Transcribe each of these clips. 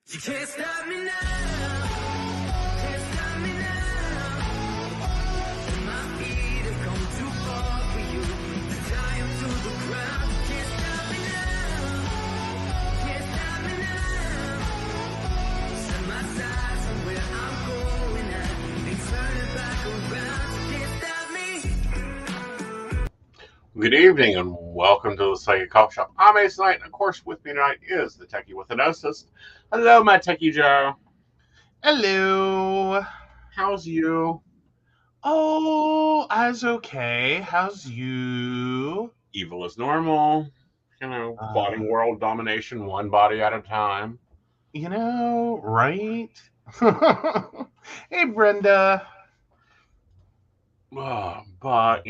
You can't stop me now. Can't stop me now. My feet have come too far for you to tie them to the ground. You can't stop me now. Can't stop me now. Set my sights on where I'm going at. They turn it back around. You can't stop me. Good evening and welcome to the Psychic Coffee Shop. I'm Aeson Knight, and of course with me tonight is the Techie with the Gnosis. Hello, my Techie Joe. Hello. How's you? Oh, I's okay. How's you? Evil is normal. Plotting world domination one body at a time. Right? Hey, Brenda. But,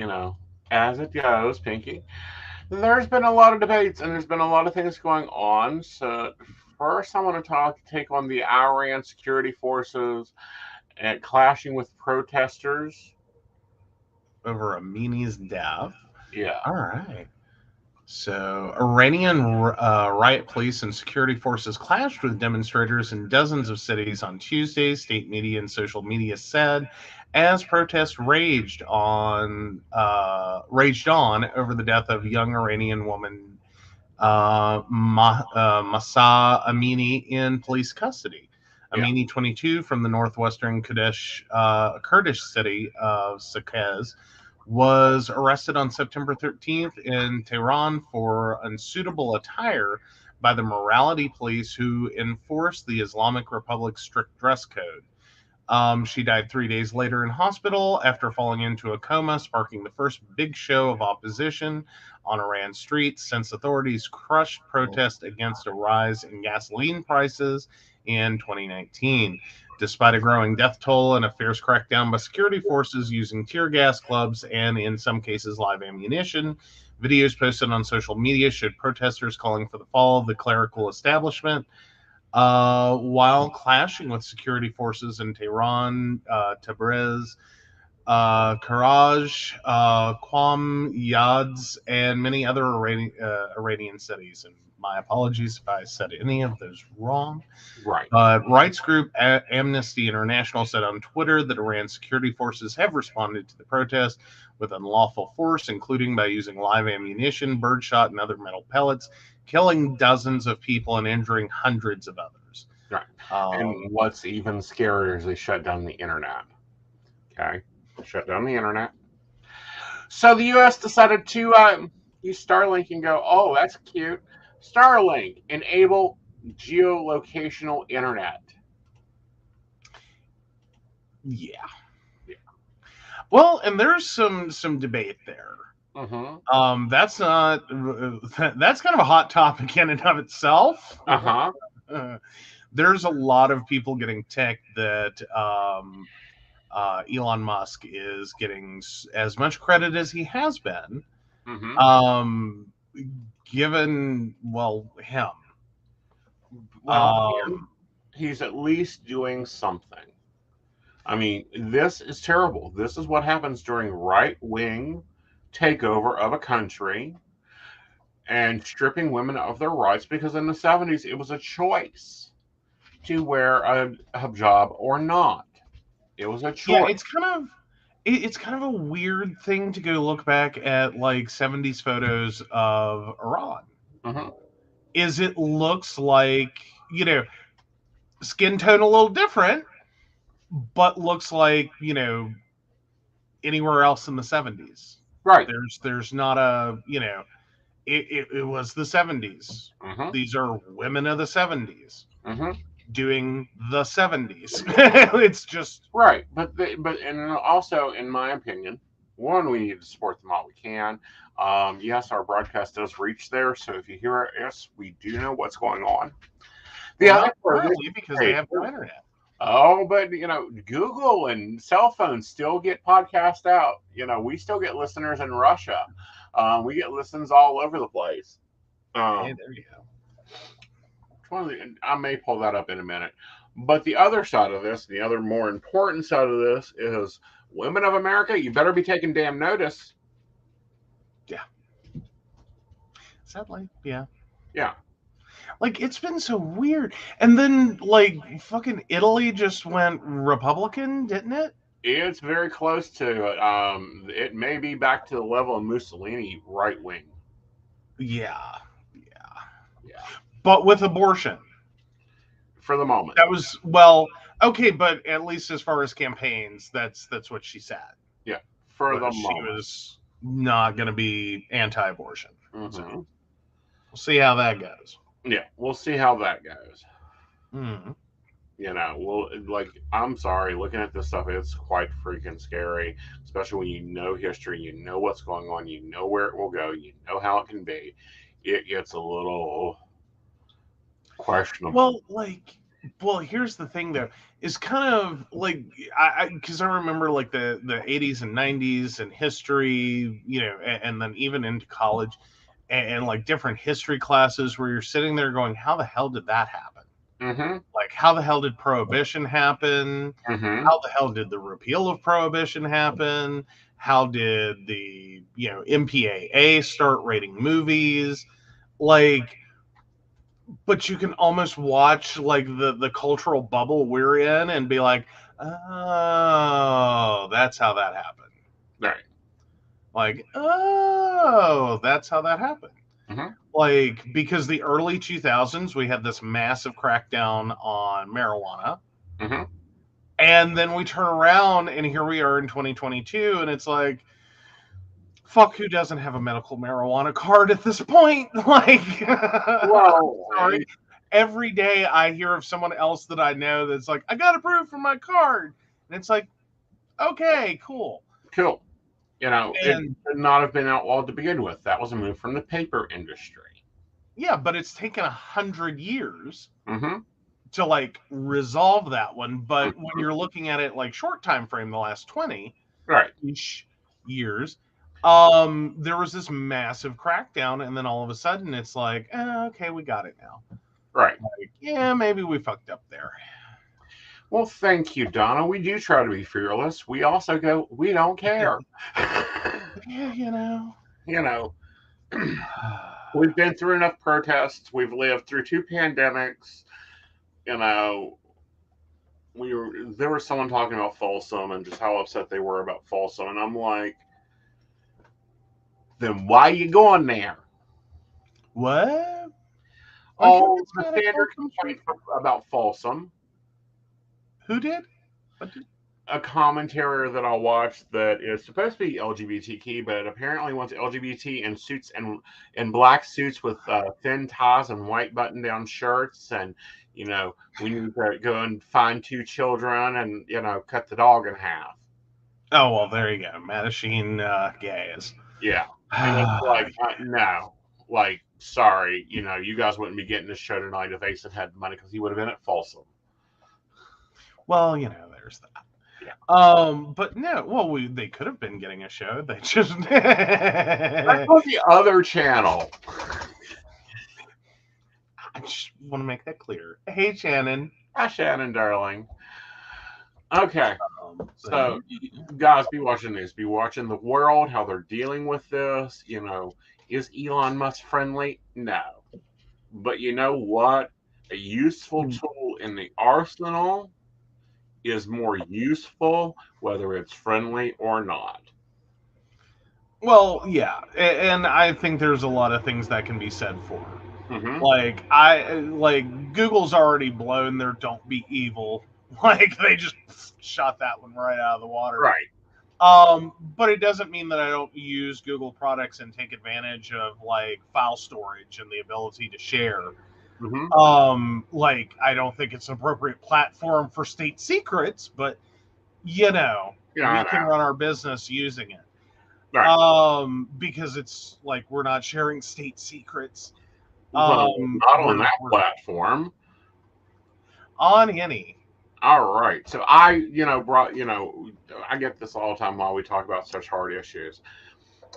as it goes, Pinky, there's been a lot of debates and there's been a lot of things going on. So first I want to take on the Iran security forces and clashing with protesters. Over Amini's death. Yeah. All right. So, Iranian riot police and security forces clashed with demonstrators in dozens of cities on Tuesday, state media and social media said, as protests raged on over the death of young Iranian woman Mahsa Amini in police custody. Yeah. Amini, 22, from the northwestern Kurdish city of Saqqez, was arrested on September 13th in Tehran for unsuitable attire by the morality police who enforced the Islamic Republic's strict dress code. She died 3 days later in hospital after falling into a coma, sparking the first big show of opposition on Iran's streets since authorities crushed protest against a rise in gasoline prices in 2019. Despite a growing death toll and a fierce crackdown by security forces using tear gas, clubs, and in some cases live ammunition, videos posted on social media showed protesters calling for the fall of the clerical establishment. While clashing with security forces in Tehran, Tabriz, Karaj, Qom, Yazd, and many other Iranian cities. And my apologies if I said any of those wrong. Right. Rights group Amnesty International said on Twitter that Iran's security forces have responded to the protest with unlawful force, including by using live ammunition, birdshot, and other metal pellets, killing dozens of people and injuring hundreds of others. Right. And what's even scarier is they shut down the internet. Okay. Shut down the internet. So the U.S. decided to use Starlink and go, oh, that's cute. Starlink, enable geolocational internet. Yeah. Well, and there's some debate there. Mm-hmm. That's kind of a hot topic in and of itself. There's a lot of people getting ticked that Elon Musk is getting as much credit as he has been, given him. He's at least doing something. I mean, this is terrible. This is what happens during right-wing takeover of a country and stripping women of their rights, because in the 70s it was a choice to wear a hijab or not. It was a choice. Yeah, it's kind of a weird thing to go look back at, like, 70s photos of Iran. Is it looks like, skin tone a little different, but looks like, anywhere else in the 70s. Right. There's not a, it was the 70s. These are women of the 70s doing the 70s. It's just right. But and also, in my opinion, one, we need to support them all we can. Yes, our broadcast does reach there, so if you hear us, we do know what's going on. The other part is because they have no internet. Oh, but Google and cell phones still get podcast out. We still get listeners in Russia. We get listens all over the place. Hey, there you go. I may pull that up in a minute. But the other side of this, the other more important side of this, is women of America, you better be taking damn notice. Yeah. Sadly, yeah. Yeah. Like, it's been so weird. And then, like, fucking Italy just went Republican, didn't it? It's very close to it. It may be back to the level of Mussolini right wing. Yeah. Yeah, But with abortion. for the moment. That was, well, okay, but at least as far as campaigns, that's what she said. Yeah, for the She moment. was not going to be anti-abortion. Mhm. So we'll see how that goes. Yeah, we'll see how that goes. Mm. You know, I'm sorry, looking at this stuff, it's quite freaking scary, especially when you know history, you know what's going on, you know where it will go, you know how it can be. It gets a little questionable. Well, here's the thing though, is kind of like because I remember like the 80s and 90s and history, and then even into college and like different history classes where you're sitting there going, how the hell did that happen? Mm-hmm. Like, how the hell did prohibition happen? Mm-hmm. How the hell did the repeal of prohibition happen? How did the MPAA start rating movies? Like, but you can almost watch like the cultural bubble we're in and be like, oh, that's how that happened. Right. Like, oh, that's how that happened. Mm-hmm. Like, because the early 2000s we had this massive crackdown on marijuana. Mm-hmm. And then we turn around and here we are in 2022 and it's like, fuck, who doesn't have a medical marijuana card at this point? Like, Well, sorry. Every day I hear of someone else that I know that's like, I got approved for my card. And it's like, okay, cool. cool. It should not have been outlawed to begin with. That was a move from the paper industry. Yeah, but it's taken 100 years Mm-hmm. to like resolve that one. But Mm-hmm. when you're looking at it like short time frame, the last 20 Right. years, there was this massive crackdown, and then all of a sudden it's like, okay, we got it now. Right. Like, yeah, maybe we fucked up there. Well, thank you, Donna. We do try to be fearless. We also go, we don't care. Yeah, We've been through enough protests. We've lived through 2 pandemics. There was someone talking about Folsom and just how upset they were about Folsom, and I'm like, then why are you going there? What? Oh, the standard complaint about Folsom. Who did? A commentary that I watched that is supposed to be LGBTQ, but apparently wants LGBT in suits and in black suits with thin ties and white button-down shirts, and we need to go and find 2 children and cut the dog in half. Oh well, there you go. Mattachine gays. Yeah, and it's like no, like sorry, you guys wouldn't be getting this show tonight if Aeson had money because he would have been at Folsom. Well, there's that. Yeah. But no, well, they could have been getting a show. They just That's on the other channel. I just want to make that clear. Hey, Shannon. Hi, Shannon, darling. Okay, so guys, be watching this. Be watching the world, how they're dealing with this. Is Elon Musk friendly? No. But you know what? A useful tool in the arsenal is more useful whether it's friendly or not. Well, yeah, and I think there's a lot of things that can be said for. Mm-hmm. Like Google's already blown their "Don't be evil." Like they just shot that one right out of the water. Right. But it doesn't mean that I don't use Google products and take advantage of like file storage and the ability to share. Mm-hmm. Like I don't think it's an appropriate platform for state secrets, but we can run our business using it. Right. Because it's like we're not sharing state secrets. Well, not on that platform. On any. All right. So I get this all the time while we talk about such hard issues.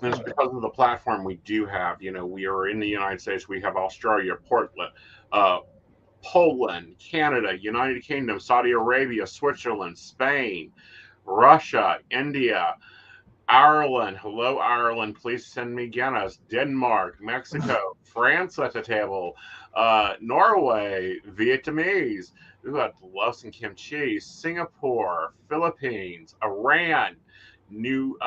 And it's because of the platform we do have. We are in the United States. We have Australia, Portland, Poland, Canada, United Kingdom, Saudi Arabia, Switzerland, Spain, Russia, India, Ireland, hello Ireland, please send me Guinness. Denmark, Mexico, France at the table, Norway, Vietnamese, we got love some kimchi, Singapore, Philippines, Iran, New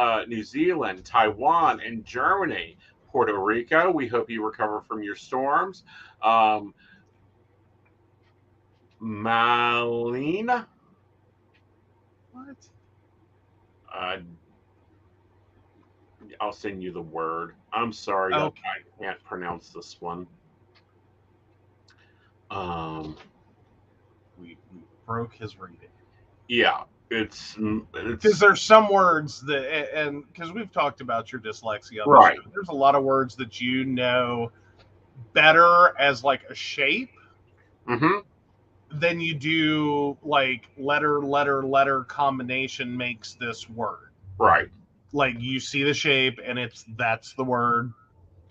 Zealand, Taiwan, and Germany. Puerto Rico, we hope you recover from your storms. Um, Malina, What? uh, I'll send you the word. I'm sorry that Okay. I can't pronounce this one. Um, We broke his reading. yeah, Because it's there's some words that, and because we've talked about your dyslexia on the right. show, there's a lot of words that you know better as like a shape Mm-hmm. than you do like letter combination makes this word. Right. Like you see the shape and that's the word,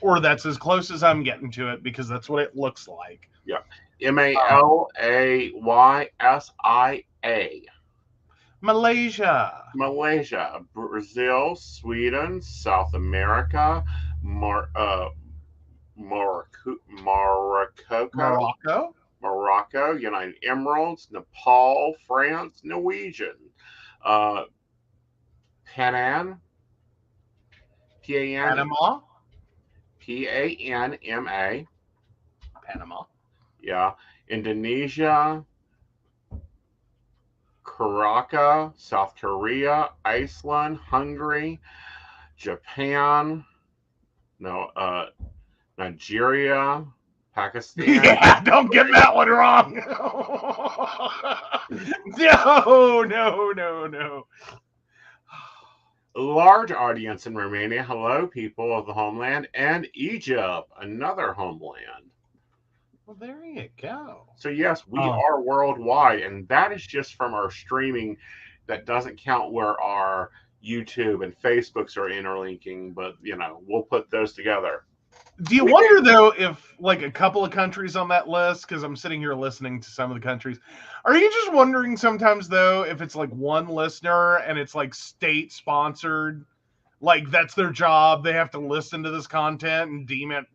or that's as close as I'm getting to it because that's what it looks like. Yeah. Malaysia, Malaysia, Malaysia, Brazil, Sweden, South America, Mar- uh, Morocco, Morocco, Morocco, United Emirates, Nepal, France, Norwegian, uh, Panama, P-A-N, Panama, Panama, Panama, yeah, Indonesia, Karaka, South Korea, Iceland, Hungary, Japan, no, Nigeria, Pakistan. Yeah, don't get that one wrong. No. Large audience in Romania. Hello, people of the homeland, and Egypt, another homeland. Well, there you go. So yes, we Oh, are worldwide, and that is just from our streaming. That doesn't count where our YouTube and Facebooks are interlinking, but we'll put those together. do you wonder though if like a couple of countries on that list? Because I'm sitting here listening to some of the countries. Are you just wondering sometimes though if it's like one listener and it's like state sponsored? Like that's their job. They have to listen to this content and deem it,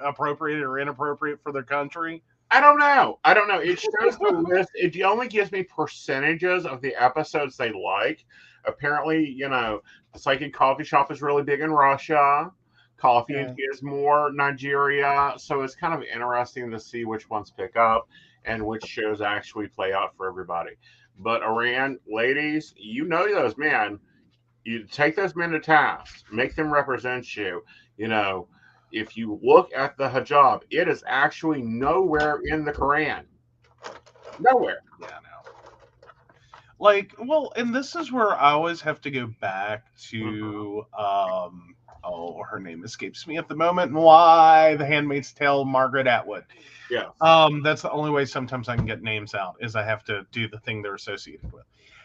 appropriate or inappropriate for their country. I don't know. I don't know. It shows the list. It only gives me percentages of the episodes they like. Apparently, the Psychic Coffee Shop is really big in Russia. Coffee and Yeah. Tea is more Nigeria. So it's kind of interesting to see which ones pick up and which shows actually play out for everybody. But Iran, ladies, you know those men. You take those men to task, make them represent you. You know, if you look at the hijab, it is actually nowhere in the Quran. Nowhere. Yeah, no. Like, well, and this is where I always have to go back to oh, her name escapes me at the moment. Why The Handmaid's Tale, Margaret Atwood. Yeah. That's the only way sometimes I can get names out is I have to do the thing they're associated with.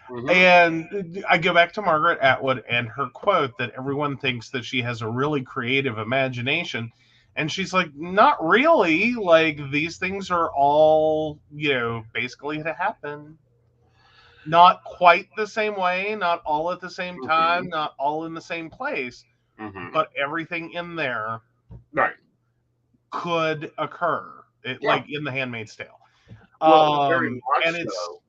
Mm-hmm. And I go back to Margaret Atwood and her quote that everyone thinks that she has a really creative imagination. And she's like, not really. Like, these things are all, basically to happen. Not quite the same way, not all at the same time, not all in the same place, but everything in there Right. could occur, like in The Handmaid's Tale. Well, very much and it's so.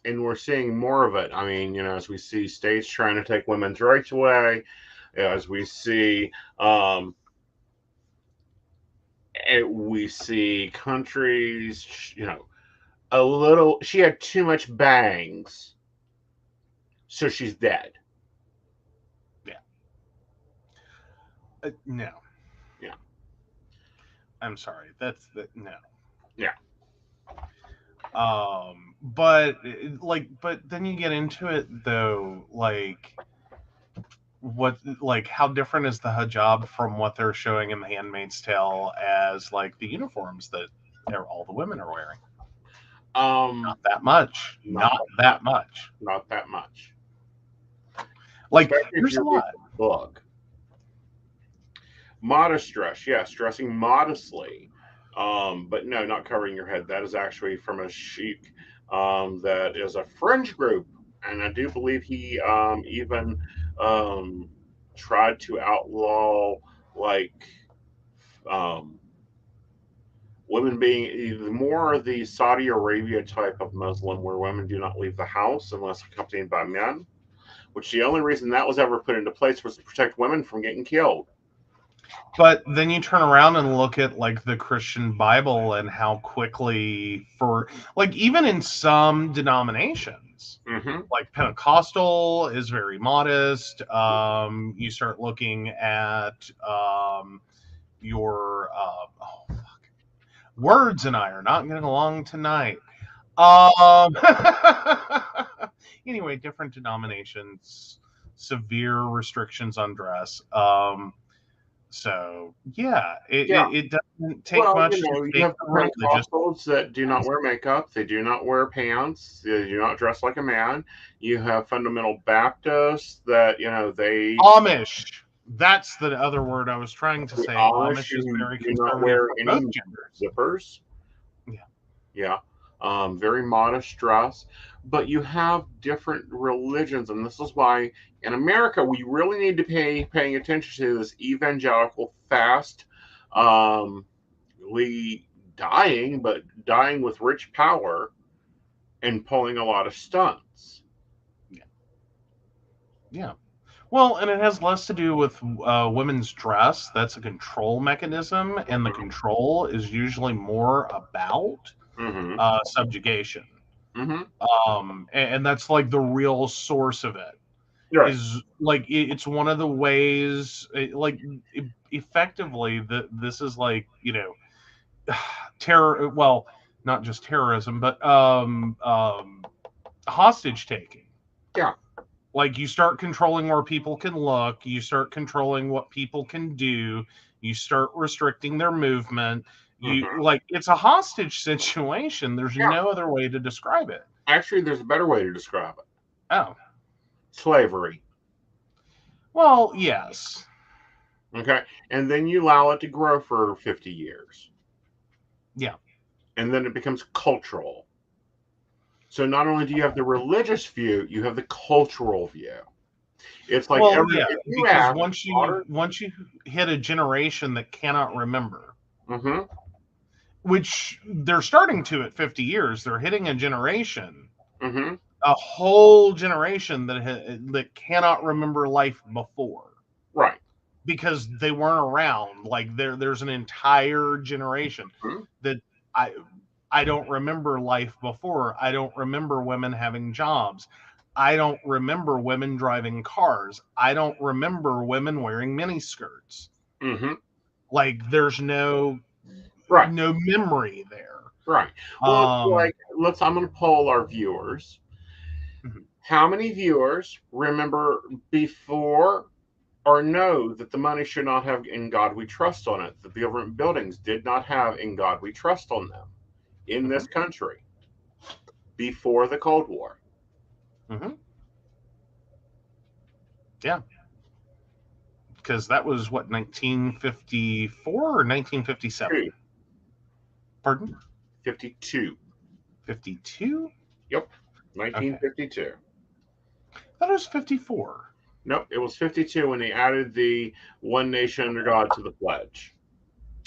And we're seeing more of it. I mean, as we see states trying to take women's rights away, as we see countries, a little. She had too much bangs, so she's dead. no. Yeah. I'm sorry. That's no. Yeah. But then you get into it though, like how different is the hijab from what they're showing in The Handmaid's Tale as like the uniforms that all the women are wearing? Not that much. Not that much. Not that much. Like especially if there's a you're lot. reading a book. Modest dress, yes, dressing modestly. But no, not covering your head. That is actually from a sheik that is a fringe group. And I do believe he even tried to outlaw like um, women being more the Saudi Arabia type of Muslim, where women do not leave the house unless accompanied by men. Which the only reason that was ever put into place was to protect women from getting killed. But then you turn around and look at like the Christian Bible and how quickly, for like even in some denominations, Mm-hmm. like Pentecostal is very modest. You start looking at your words and I are not getting along tonight. Um, anyway, different denominations, severe restrictions on dress. So yeah, Yeah. it doesn't take Well, much to you take have the the religious. Pentecostals that do not wear makeup. They do not wear pants. They do not dress like a man. You have fundamental Baptists that, they Amish. That's the other word I was trying to the say. Amish Amish is who very do not conservative wear for any both genders. zippers. Yeah. Yeah. Very modest dress. But you have different religions, and this is why in America we really need to paying attention to this evangelical fast, um, we but dying with rich power and pulling a lot of stunts. Yeah. Well, and it has less to do with women's dress. That's a control mechanism, and the control is usually more about Mm-hmm. subjugation. Mm-hmm. And that's like the real source of it. Right. Is like it's one of the ways, effectively, that this is like terror. Well, not just terrorism, but hostage taking. Yeah. Like you start controlling where people can look, you start controlling what people can do, you start restricting their movement. Mm-hmm. It's a hostage situation. There's Yeah. no other way to describe it. Actually, there's a better way to describe it. Oh, Slavery. well, yes. Okay. And then you allow it to grow for 50 years. Yeah. And then it becomes cultural. So not only do you have the religious view, you have the cultural view. It's like Well, yeah, if you because ask modern, once you hit a generation that cannot remember, mm-hmm. which they're starting to at 50 years, they're hitting a generation, Mm-hmm. a whole generation that cannot remember life before Right. because they weren't around. Like there's an entire generation Mm-hmm. that I don't remember life before. I don't remember women having jobs. I don't remember women driving cars. I don't remember women wearing miniskirts. Mm-hmm. Like there's no Right. memory there. Right. Well, I'm going to poll our viewers. Mhm. How many viewers remember before or know that the money should not have "In God We Trust" on it? That the government buildings did not have "In God We Trust" on them in this country before the Cold War. Mm-hmm. Yeah. Because that was what, 1954 or 1957? Pardon? 52. 52? Yep. 1952. Okay. That was 54. Nope, it was 52 when they added the "One Nation Under God" to the pledge.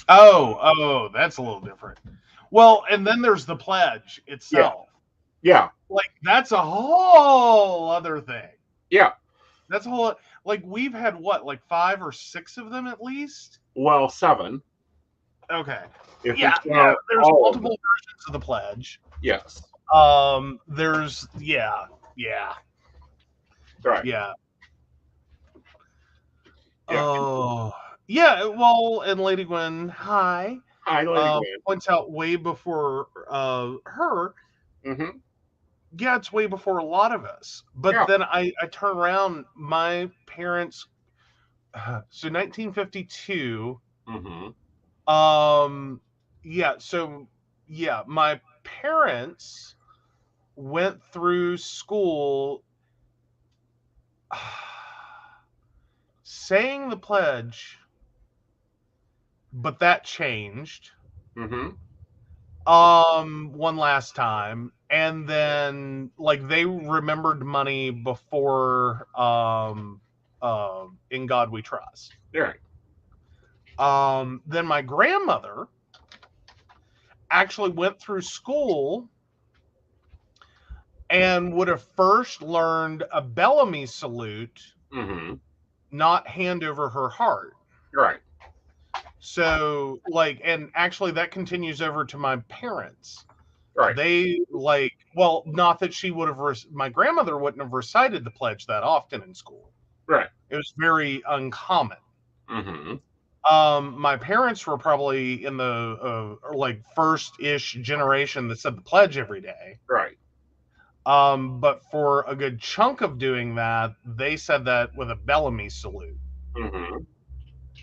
Oh, that's a little different. Well, and then there's the pledge itself. Yeah. Like that's a whole other thing. Yeah. That's a whole, like we've had what, like 5 or 6 of them at least? Well, 7. Okay. If Yeah, we count there's all of multiple them. versions of the pledge. Yes. There's yeah. Right. Yeah. Yeah. Oh, yeah. Well, and Lady Gwen, hi, Hi, Lady Gwen. points out way before her. Mm-hmm. Yeah, it's way before a lot of us. But Yeah. then I turn around, my parents. So 1952. Mm-hmm. Yeah. So yeah, my parents went through school saying the pledge, but that changed Mm-hmm. one last time, and then like they remembered money before In God We Trust. Right. Then my grandmother actually went through school and would have first learned a Bellamy salute, Mm-hmm. not hand over her heart. Right. So, like, and actually that continues over to my parents. Right. They, like, well, not that she would have, my grandmother wouldn't have recited the pledge that often in school. Right. It was very uncommon. Mm-hmm. My parents were probably in the like first-ish generation that said the pledge every day. Right. But for a good chunk of doing that, they said that with a Bellamy salute. Mm-hmm.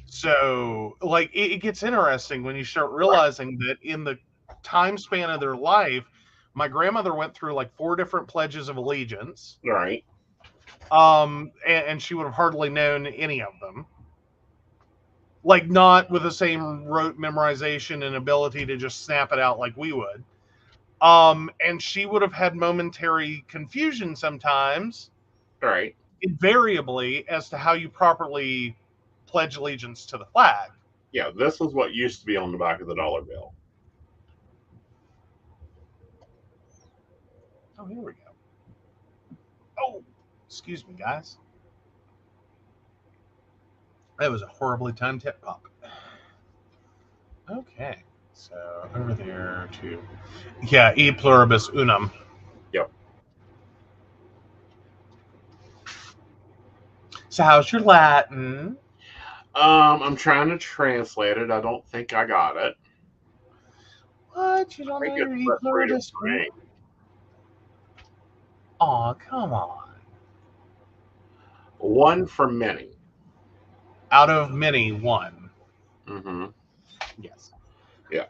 So, like, it gets interesting when you start realizing that in the time span of their life, my grandmother went through like 4 different pledges of allegiance. Right. And she would have hardly known any of them. Like, not with the same rote memorization and ability to just snap it out like we would. And she would have had momentary confusion sometimes, Right. invariably, as to how you properly pledge allegiance to the flag. Yeah, this is what used to be on the back of the dollar bill. Oh, here we go. Oh, excuse me, guys. That was a horribly timed hip pop. Okay, so over there to, yeah, e pluribus unum. Yep. So how's your Latin? I'm trying to translate it. I don't think I got it. What? You don't know your e pluribus unum? Aw, come on. One for many. Out of many, one. Mm-hmm. Yes. Yeah.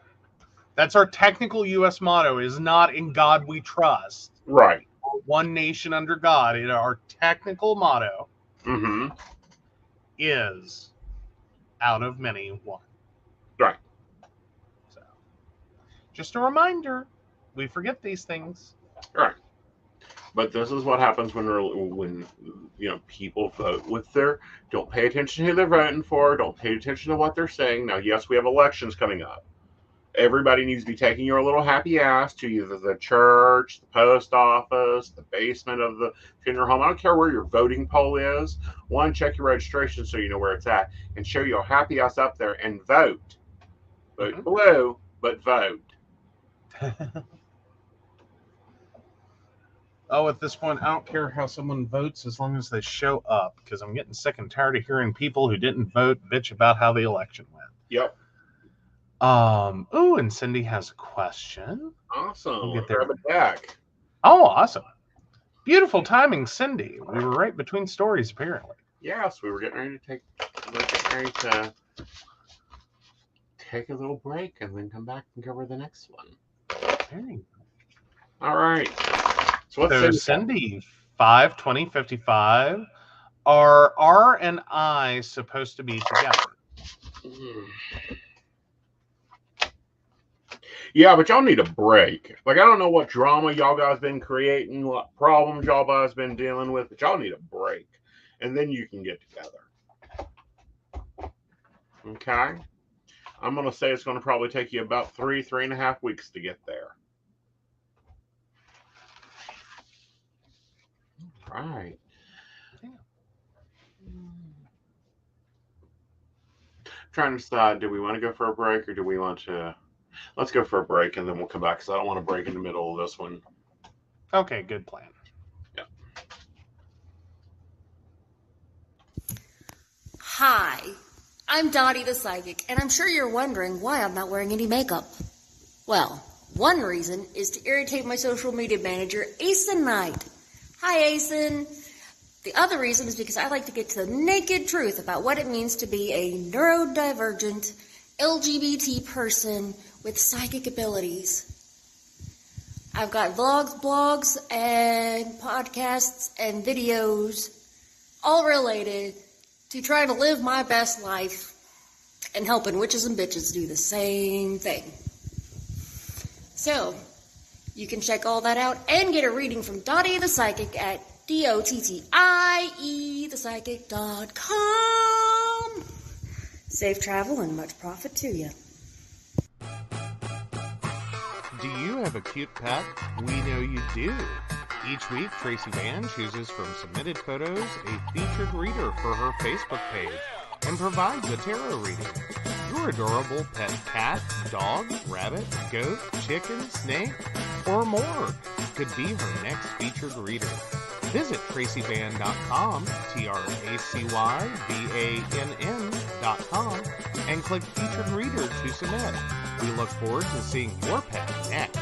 That's our technical U.S. motto, is not in God we trust. Right. One nation under God. Our technical motto is out of many, one. Right. So, just a reminder, we forget these things. Right. But this is what happens when people vote with their, don't pay attention to who they're voting for, don't pay attention to what they're saying. Now, yes, we have elections coming up. Everybody needs to be taking your little happy ass to either the church, the post office, the basement of the funeral home. I don't care where your voting poll is. One, check your registration so you know where it's at, and show your happy ass up there and vote. Vote blue, but vote. Oh, at this point, I don't care how someone votes as long as they show up, because I'm getting sick and tired of hearing people who didn't vote bitch about how the election went. Yep. Ooh, and Cindy has a question. Awesome. We'll get there. Grab it back. Oh, awesome. Beautiful timing, Cindy. We were right between stories, apparently. Yes, we were getting ready to take a little break and then come back and cover the next one. Okay. All right. So what's Cindy, 5/20/55. Are R and I supposed to be together? Yeah, but y'all need a break. Like, I don't know what drama y'all guys been creating, what problems y'all guys been dealing with, but y'all need a break. And then you can get together. Okay? I'm going to say it's going to probably take you about 3.5 weeks to get there. All right. Trying to decide, do we want to go for a break or do we want to... Let's go for a break and then we'll come back because I don't want to break in the middle of this one. Okay, good plan. Yeah. Hi, I'm Dottie the Psychic, and I'm sure you're wondering why I'm not wearing any makeup. Well, one reason is to irritate my social media manager, Aeson Knight. Hi, Aeson. The other reason is because I like to get to the naked truth about what it means to be a neurodivergent LGBT person with psychic abilities. I've got vlogs, blogs, and podcasts and videos all related to trying to live my best life and helping witches and bitches do the same thing. So, you can check all that out and get a reading from Dottie the Psychic at DOTTIE, thepsychic.com. Safe travel and much profit to you. Do you have a cute pet? We know you do. Each week, Tracy Van chooses from submitted photos a featured reader for her Facebook page and provides a tarot reading. Your adorable pet cat, dog, rabbit, goat, chicken, snake, or more could be her next featured reader. Visit tracyvan.com, TracyVann.com, and click Featured Reader to submit. We look forward to seeing your pet next.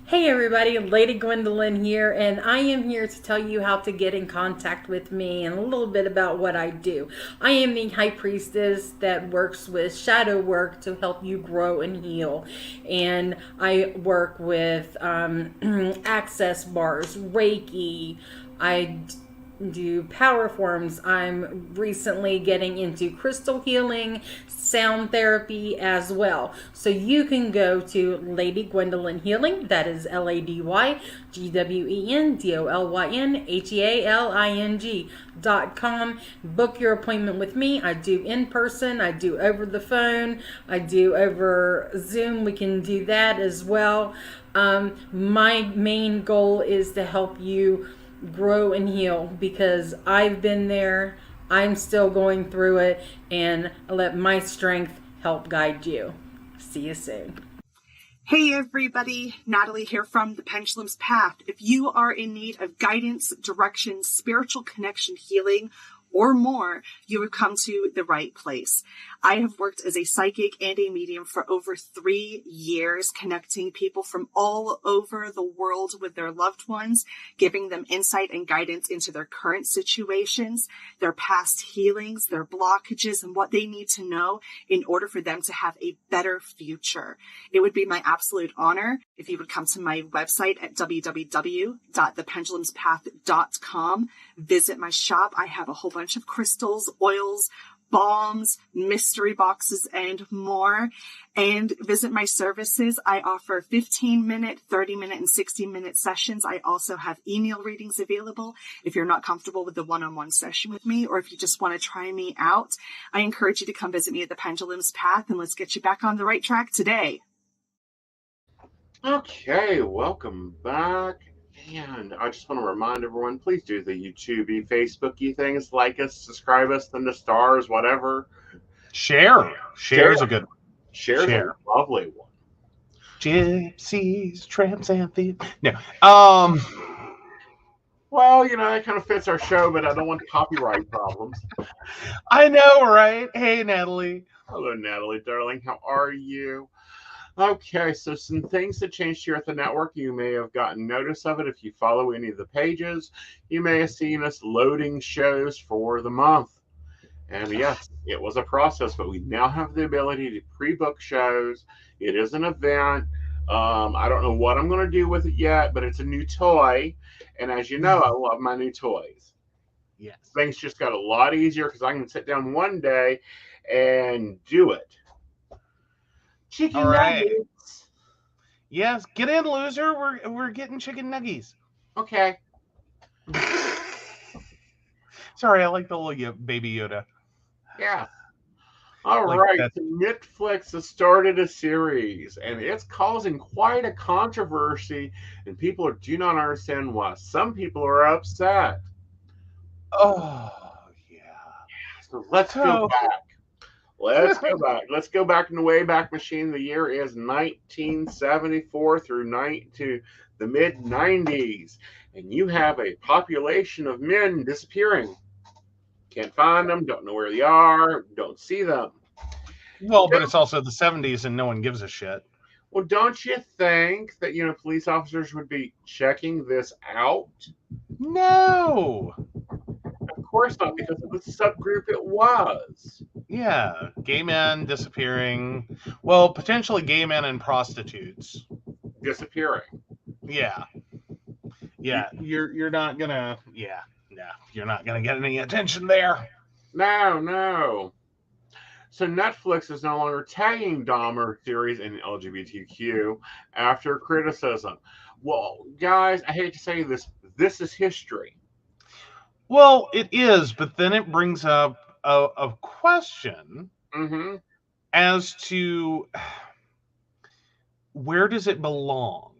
Hey everybody, Lady Gwendolyn here, and I am here to tell you how to get in contact with me and a little bit about what I do. I am the High Priestess that works with shadow work to help you grow and heal. And I work with access bars, Reiki, I do power forms. I'm recently getting into crystal healing, sound therapy as well. So you can go to Lady Gwendolyn Healing, that is LadyGwendolynHealing.com. Book your appointment with me. I do in person, I do over the phone, I do over Zoom. We can do that as well. My main goal is to help you grow and heal, because I've been there, I'm still going through it, and I let my strength help guide you. See you soon. Hey everybody, Natalie here from The Pendulum's Path. If you are in need of guidance, direction, spiritual connection, healing, or more, you have come to the right place. I have worked as a psychic and a medium for over 3 years, connecting people from all over the world with their loved ones, giving them insight and guidance into their current situations, their past healings, their blockages, and what they need to know in order for them to have a better future. It would be my absolute honor if you would come to my website at www.thependulumspath.com. Visit my shop. I have a whole bunch of crystals, oils, balms, mystery boxes, and more. And visit my services. I offer 15-minute, 30-minute, and 60-minute sessions. I also have email readings available if you're not comfortable with the one-on-one session with me, or if you just want to try me out. I encourage you to come visit me at the Pendulum's Path, and let's get you back on the right track today. Okay, welcome back. And I just want to remind everyone, please do the YouTube-y, Facebook-y things. Like us, subscribe us, send us stars, whatever. Share is a good one. Share's a lovely one. Gypsies, tramps, and thieves. No. Well, that kind of fits our show, but I don't want copyright problems. I know, right? Hey, Natalie. Hello, Natalie, darling. How are you? Okay, so some things that changed here at the network. You may have gotten notice of it if you follow any of the pages. You may have seen us loading shows for the month. And yes, it was a process, but we now have the ability to pre-book shows. It is an event. I don't know what I'm going to do with it yet, but it's a new toy. And as you know, I love my new toys. Yes. Things just got a lot easier because I can sit down one day and do it. Chicken nuggets. Yes, get in, loser. We're getting chicken nuggies. Okay. Sorry, I like the little baby Yoda. Yeah. All Like right. that. So Netflix has started a series, and it's causing quite a controversy, and people do not understand why. Some people are upset. Oh, yeah. So let's go back. Let's go back in the Wayback Machine. The year is 1974 through to the mid-90s. And you have a population of men disappearing. Can't find them, don't know where they are, don't see them. Well, but it's also the 70s and no one gives a shit. Well, don't you think that, police officers would be checking this out? No. Of course not, because of the subgroup it was. Yeah, gay men disappearing. Well, potentially gay men and prostitutes Disappearing. Yeah. You're not gonna. You're not gonna get any attention there. No. So Netflix is no longer tagging Dahmer series in LGBTQ after criticism. Well, guys, I hate to say this. This is history. Well, it is, but then it brings up a question Mm-hmm. as to where does it belong?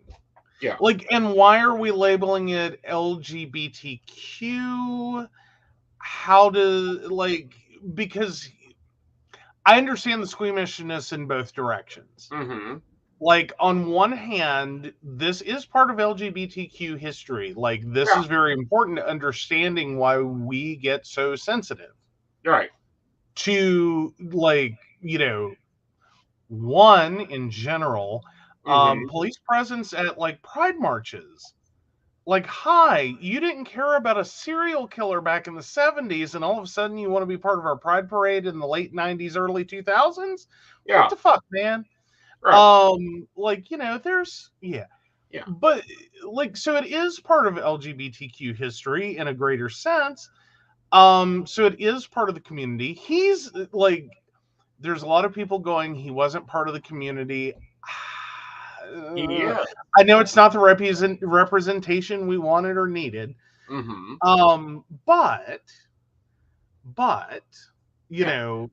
Yeah. Like, and why are we labeling it LGBTQ? How do, like, because I understand the squeamishness in both directions. Mm-hmm. Like, on one hand, this is part of LGBTQ history. Like, this Yeah. is very important to understanding why we get so sensitive Right. to, like, one, in general, Mm-hmm. police presence at, like, pride marches. Like, hi, you didn't care about a serial killer back in the 70s, and all of a sudden you want to be part of our pride parade in the late 90s, early 2000s? Yeah. What the fuck, man? Right. Like, there's, Yeah. but, like, so it is part of LGBTQ history in a greater sense. So it is part of the community. He's, like, there's a lot of people going, he wasn't part of the community. Yeah. I know it's not the representation we wanted or needed. Mm-hmm. But Yeah.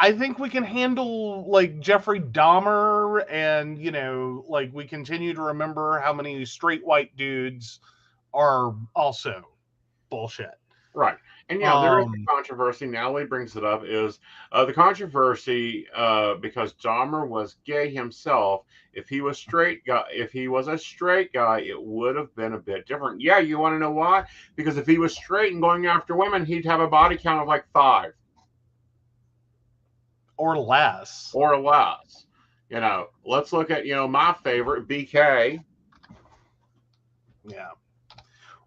I think we can handle, like, Jeffrey Dahmer, and like, we continue to remember how many straight white dudes are also bullshit. Right. And there is a controversy. Natalie brings it up. Is the controversy because Dahmer was gay himself? If he was a straight guy, it would have been a bit different. Yeah, you want to know why? Because if he was straight and going after women, he'd have a body count of like 5 or less. or less. Let's look at my favorite, BK. Yeah.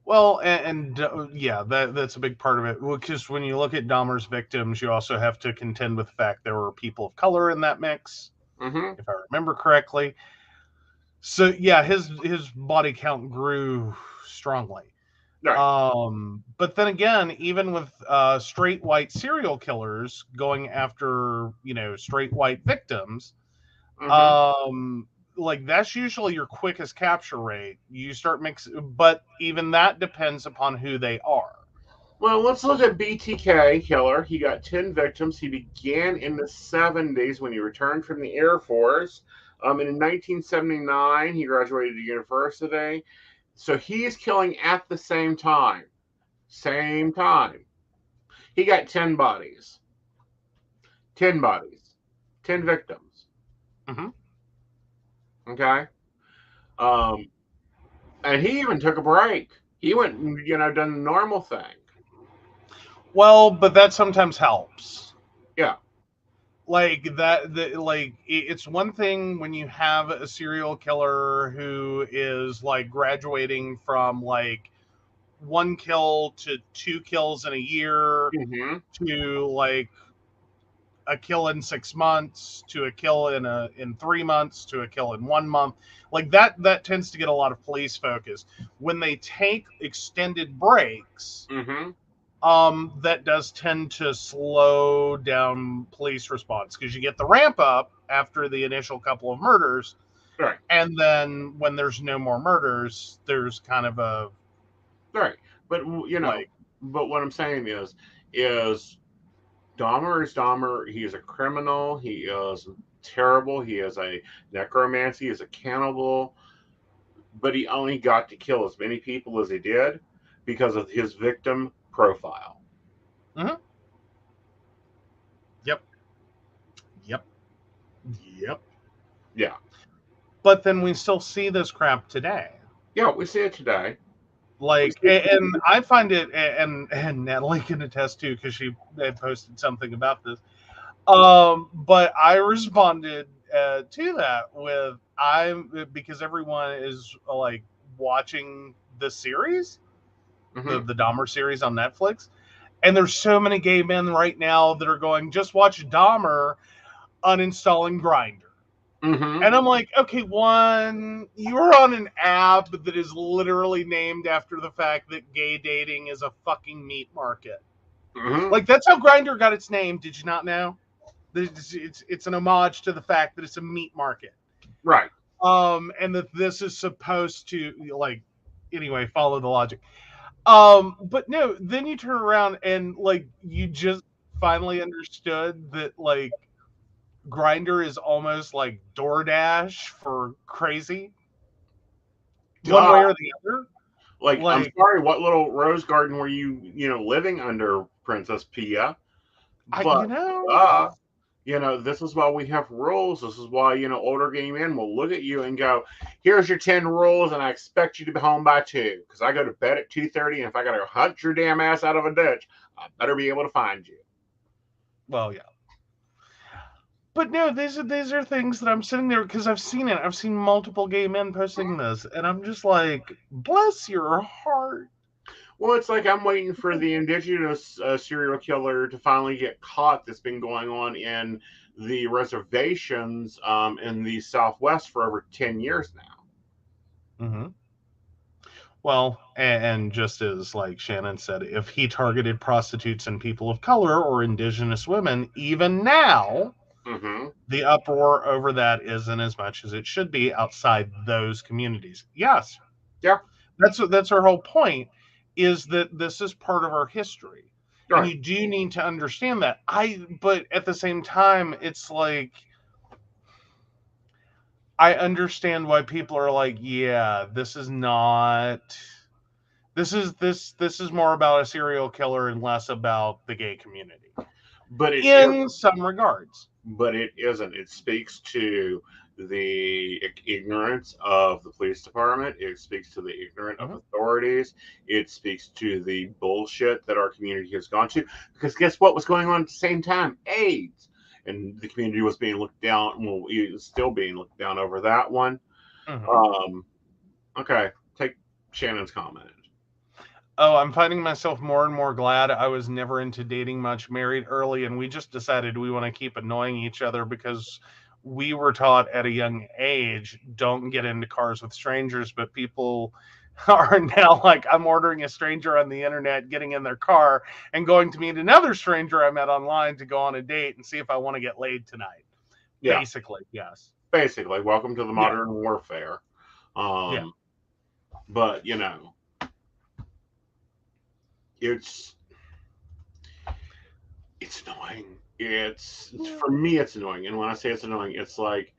Well, and yeah, that's a big part of it. Because when you look at Dahmer's victims, you also have to contend with the fact there were people of color in that mix, Mm-hmm. if I remember correctly. So yeah, his body count grew strongly. Right. But then again, even with straight white serial killers going after straight white victims, Mm-hmm. like, that's usually your quickest capture rate. You start mixing, but even that depends upon who they are. Well, let's look at BTK killer. He got 10 victims. He began in the 70s when he returned from the Air Force. And in 1979, he graduated university. So he's killing at the same time. Same time. He got 10 bodies. 10 bodies. 10 victims. Mm-hmm. Okay? And he even took a break. He went, done the normal thing. Well, but that sometimes helps. Yeah. Like like, it's one thing when you have a serial killer who is, like, graduating from, like, 1 kill to 2 kills in a year Mm-hmm. to, like, a kill in 6 months to a kill in 3 months to a kill in 1 month. Like, that tends to get a lot of police focus. When they take extended breaks, Mm-hmm. that does tend to slow down police response, because you get the ramp up after the initial couple of murders, Right. and then when there's no more murders, there's kind of a Right. But like, but what I'm saying is Dahmer is Dahmer. He is a criminal. He is terrible. He is a necromancy. He is a cannibal. But he only got to kill as many people as he did because of his victim profile. mm-hmm. Yep. Yeah. But then we still see this crap today. Yeah, we see it today. Like, and I find it, and Natalie can attest too, because she had posted something about this. But I responded to that with, because everyone is, like, watching the series, Mm-hmm. the Dahmer series on Netflix, and there's so many gay men right now that are going, just watch Dahmer uninstalling Grindr. Mm-hmm. And I'm like, okay, one, you're on an app that is literally named after the fact that gay dating is a fucking meat market. Mm-hmm. Like, that's how Grindr got its name. Did you not know? It's an homage to the fact that it's a meat market. Right. And that this is supposed to, like, anyway, follow the logic. But no, then you turn around and, like, you just finally understood that, like, Grindr is almost like DoorDash for crazy, one way or the other. Like, I'm Like, sorry, what little rose garden were you living under, Princess Pia? But this is why we have rules. This is why older gay men will look at you and go, "Here's your 10 rules, and I expect you to be home by 2, because I go to bed at 2:30, and if I got to hunt your damn ass out of a ditch, I better be able to find you." well, yeah. But no, these are things that I'm sitting there because I've seen it. I've seen multiple gay men posting this, and I'm just like, bless your heart. Well, it's like I'm waiting for the indigenous serial killer to finally get caught that's been going on in the reservations in the Southwest for over 10 years now. Mm-hmm. Well, and just as like Shannon said, if he targeted prostitutes and people of color or indigenous women, even now, the uproar over that isn't as much as it should be outside those communities. Yes. Yeah. That's our whole point, is that this is part of our history. Right. And you do need to understand that. But at the same time, it's like, I understand why people are like, yeah, this is more about a serial killer and less about the gay community. But in some regards. But it isn't. It speaks to the ignorance of the police department. It speaks to the ignorance of authorities. It speaks to the bullshit that our community has gone to. Because guess what was going on at the same time? AIDS. And the community was being looked down. Well, it was still being looked down over that one. Okay, take Shannon's comment. Oh, I'm finding myself more and more glad I was never into dating much, married early, and we just decided we want to keep annoying each other because we were taught at a young age, don't get into cars with strangers, but people are now like, I'm ordering a stranger on the internet, getting in their car, and going to meet another stranger I met online to go on a date and see if I want to get laid tonight. Yeah. Basically, yes. Basically, welcome to the modern warfare. But, it's annoying. It's for me, it's annoying. And when I say it's annoying, it's like,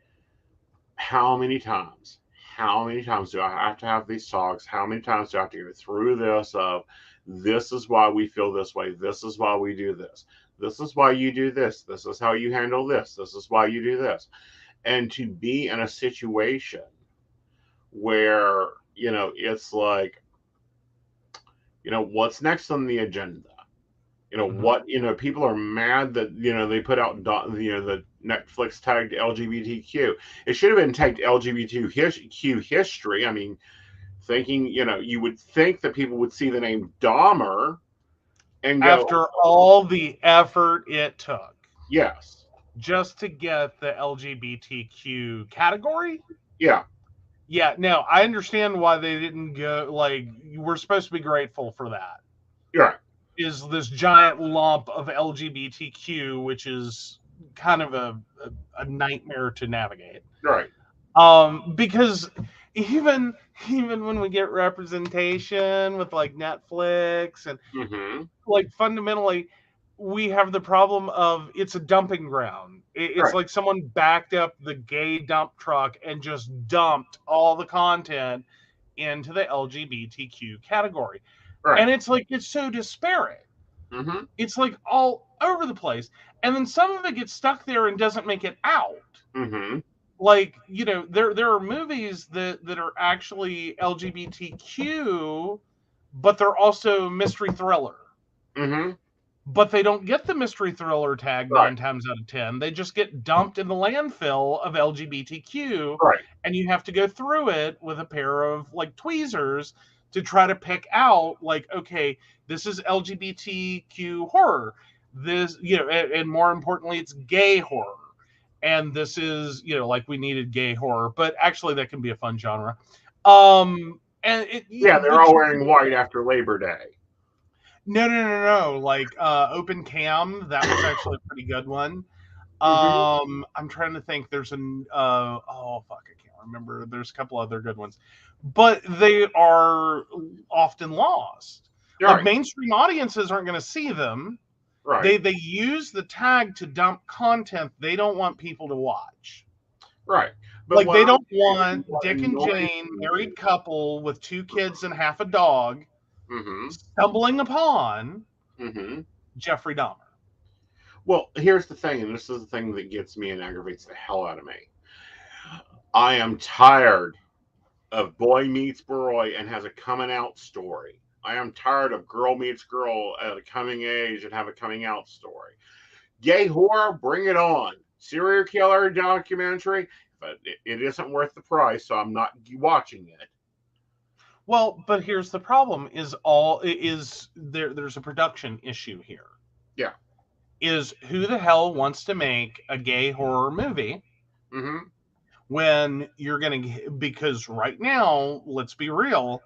how many times do I have to have these talks? How many times do I have to go through this of, this is why we feel this way. This is why we do this. This is why you do this. This is how you handle this. This is why you do this. And to be in a situation where, it's like, what's next on the agenda? What, people are mad that, they put out, the Netflix tagged LGBTQ. It should have been tagged LGBTQ history. I mean, thinking, you would think that people would see the name Dahmer and go, after all the effort it took. Yes. Just to get the LGBTQ category? Yeah. Yeah, no, I understand why they didn't go, like, we're supposed to be grateful for that. Yeah. Is this giant lump of LGBTQ, which is kind of a nightmare to navigate. Right. Because even when we get representation with like Netflix and like fundamentally, we have the problem of it's a dumping ground. It's like someone backed up the gay dump truck and just dumped all the content into the LGBTQ category. Right. And it's like, it's so disparate. It's like all over the place. And then some of it gets stuck there and doesn't make it out. Like, there are movies that are actually LGBTQ, but they're also mystery thriller. But they don't get the mystery thriller tag 9 times out of 10. They just get dumped in the landfill of LGBTQ. Right. And you have to go through it with a pair of like tweezers to try to pick out, like, okay, this is LGBTQ horror. This, and more importantly, it's gay horror. And this is, like, we needed gay horror, but actually that can be a fun genre. And they're all wearing white after Labor Day. No. Like, Open Cam, that was actually a pretty good one. I'm trying to think. There's an oh fuck, I can't remember. There's a couple other good ones, but they are often lost. Like Right. mainstream audiences aren't going to see them. Right. They use the tag to dump content they don't want people to watch. Right. But Like what they I'm don't saying want is what Dick and annoys Jane, me. married couple with 2 kids and half a dog, Mm-hmm. stumbling upon Mm-hmm. Jeffrey Dahmer. Well, here's the thing, and this is the thing that gets me and aggravates the hell out of me. I am tired of boy meets boy and has a coming out story. I am tired of girl meets girl at a coming age and have a coming out story. Gay horror, bring it on. Serial killer documentary, but it isn't worth the price, so I'm not watching it. Well, but here's the problem: there's a production issue here. Yeah. Is who the hell wants to make a gay horror movie Mm-hmm. when you're gonna because right now, let's be real,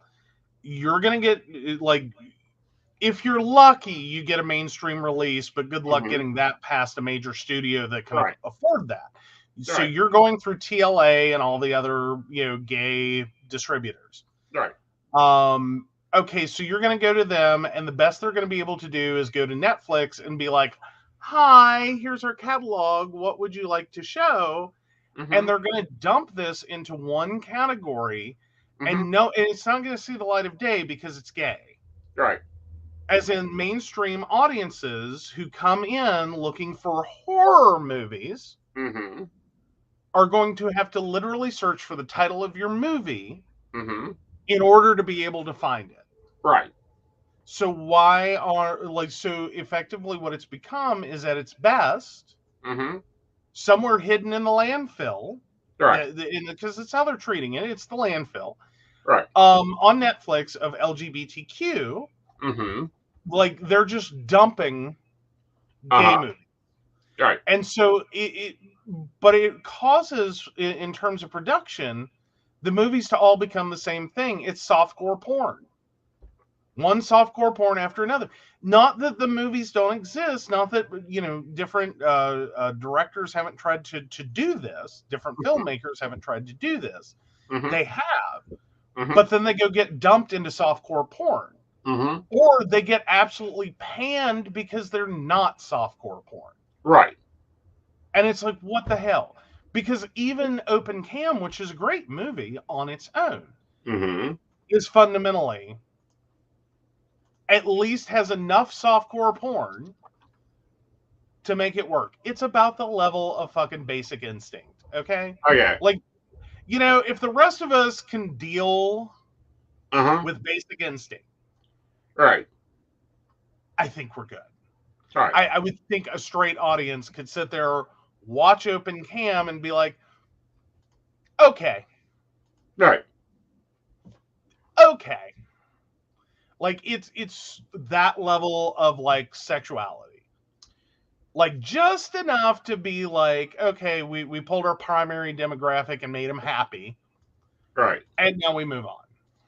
you're gonna get like if you're lucky, you get a mainstream release, but good luck getting that past a major studio that can Right. afford that. So Right. you're going through TLA and all the other, gay distributors. Right. Okay, so you're going to go to them, and the best they're going to be able to do is go to Netflix and be like, "Hi, here's our catalog. What would you like to show?" Mm-hmm. And they're going to dump this into one category, and it's not going to see the light of day because it's gay. Right. As in mainstream audiences who come in looking for horror movies Mm-hmm. are going to have to literally search for the title of your movie Mm-hmm. in order to be able to find it. Right. So so effectively what it's become is at its best, somewhere hidden in the landfill, Right. Because it's how they're treating it. It's the landfill. Right. On Netflix of LGBTQ, like they're just dumping gay movies. Right. And so but it causes, in terms of production, the movies to all become the same thing. It's softcore porn. One softcore porn after another. Not that the movies don't exist. Not that, different directors haven't tried to do this. Different filmmakers haven't tried to do this. They have. But then they go get dumped into softcore porn. Or they get absolutely panned because they're not softcore porn. Right. And it's like, what the hell? Because even Open Cam, which is a great movie on its own, is fundamentally, at least has enough softcore porn to make it work. It's about the level of fucking Basic Instinct, okay? Okay. Like, if the rest of us can deal with Basic Instinct, right, I think we're good. Right. I would think a straight audience could sit there, watch Open Cam, and be like, okay. Right. Okay. Like, it's that level of, like, sexuality. Like, just enough to be like, okay, we pulled our primary demographic and made them happy. Right. And now we move on.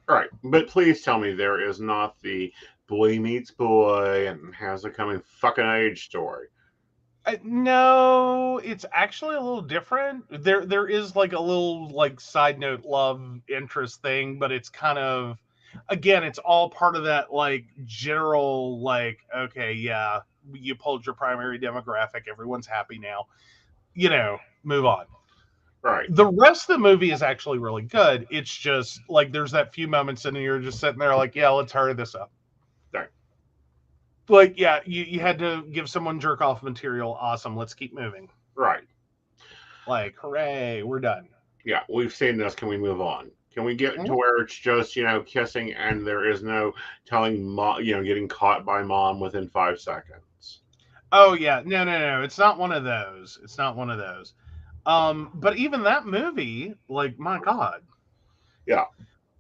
Right. But please tell me there is not the boy meets boy and has a coming fucking age story. No, it's actually a little different. There is like a little like side note love interest thing, but it's kind of, again, it's all part of that like general like, okay, yeah, you pulled your primary demographic, everyone's happy now, move on. Right. The rest of the movie is actually really good. It's just like there's that few moments and you're just sitting there like, yeah, let's hurry this up. Right. Like, yeah, you had to give someone jerk off material. Awesome. Let's keep moving. Right. Like, hooray, we're done. Yeah, we've seen this. Can we move on? Can we get to where it's just, kissing and there is no telling mom, getting caught by mom within 5 seconds? Oh, yeah. No. It's not one of those. But even that movie, like, my God. Yeah.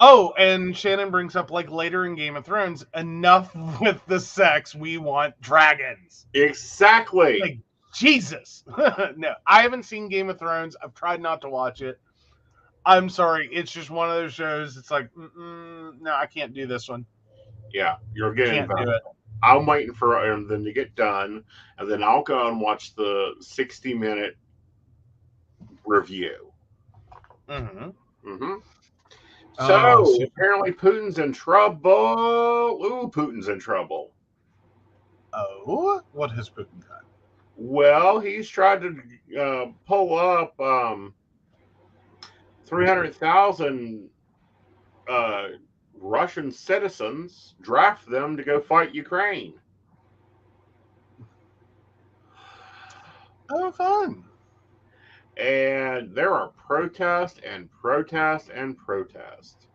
Oh, and Shannon brings up, like, later in Game of Thrones, enough with the sex, we want dragons. Exactly. Like, Jesus. No, I haven't seen Game of Thrones. I've tried not to watch it. I'm sorry. It's just one of those shows. It's like, no, I can't do this one. Yeah, you're getting Can't do it. I'm waiting for them to get done, and then I'll go and watch the 60-minute review. Mm-hmm. hmm Oh, So apparently Putin's in trouble. Ooh, Putin's in trouble. what has Putin done? Well, he's tried to pull up 300,000 uh, Russian citizens, draft them to go fight Ukraine. Oh, fun. And there are protests and protests and protests.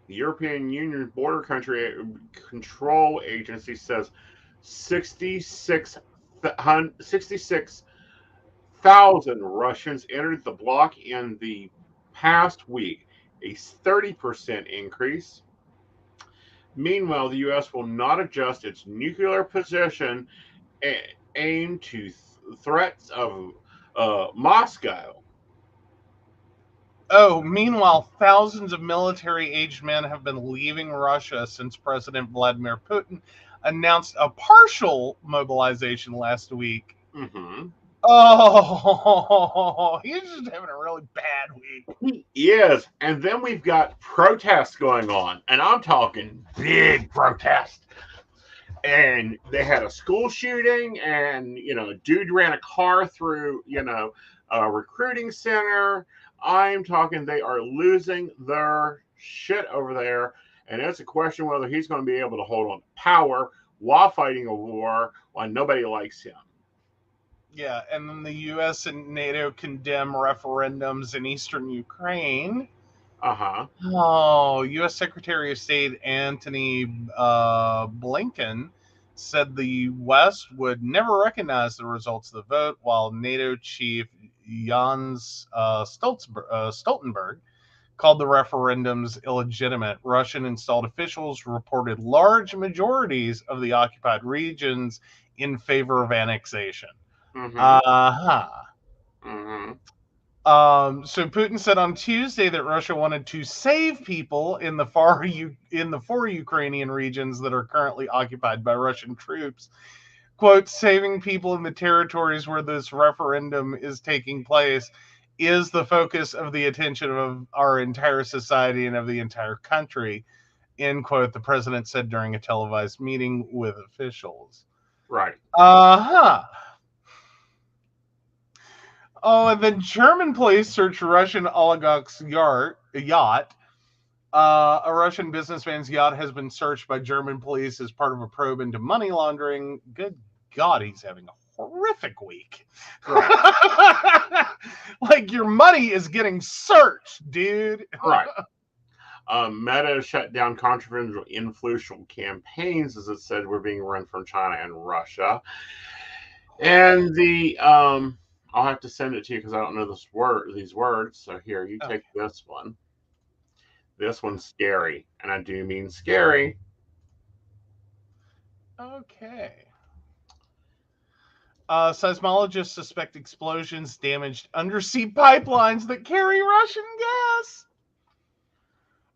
The European Union Border Country Control Agency says 66,000 Russians entered the bloc in the past week, a 30% increase. Meanwhile, the U.S. will not adjust its nuclear position aimed to threats of Moscow. Oh, meanwhile, thousands of military-aged men have been leaving Russia since President Vladimir Putin announced a partial mobilization last week. Mm-hmm. Oh, he's just having a really bad week. He is. And then we've got protests going on, and I'm talking big protests. And they had a school shooting, and a dude ran a car through a recruiting center. I'm talking they are losing their shit over there, and it's a question whether he's going to be able to hold on to power while fighting a war while nobody likes him. Yeah, and then the U.S. and NATO condemn referendums in eastern Ukraine. Uh-huh. Oh, U.S. Secretary of State Antony Blinken said the West would never recognize the results of the vote, while NATO chief Jens Stoltenberg called the referendums illegitimate. Russian installed officials reported large majorities of the occupied regions in favor of annexation. Mm-hmm. Uh-huh. Mm-hmm. So Putin said on Tuesday that Russia wanted to save people in the four Ukrainian regions that are currently occupied by Russian troops. Quote, saving people in the territories where this referendum is taking place is the focus of the attention of our entire society and of the entire country, end quote, the president said during a televised meeting with officials. Right. Uh-huh. Oh, and then German police search Russian oligarch's yacht. A Russian businessman's yacht has been searched by German police as part of a probe into money laundering. Good God, he's having a horrific week. Right. Like, your money is getting searched, dude. Right. Meta shut down controversial influential campaigns, as it said, were being run from China and Russia. And I'll have to send it to you because I don't know these words. So here, you take this one. This one's scary, and I do mean scary. Okay. Seismologists suspect explosions damaged undersea pipelines that carry Russian gas.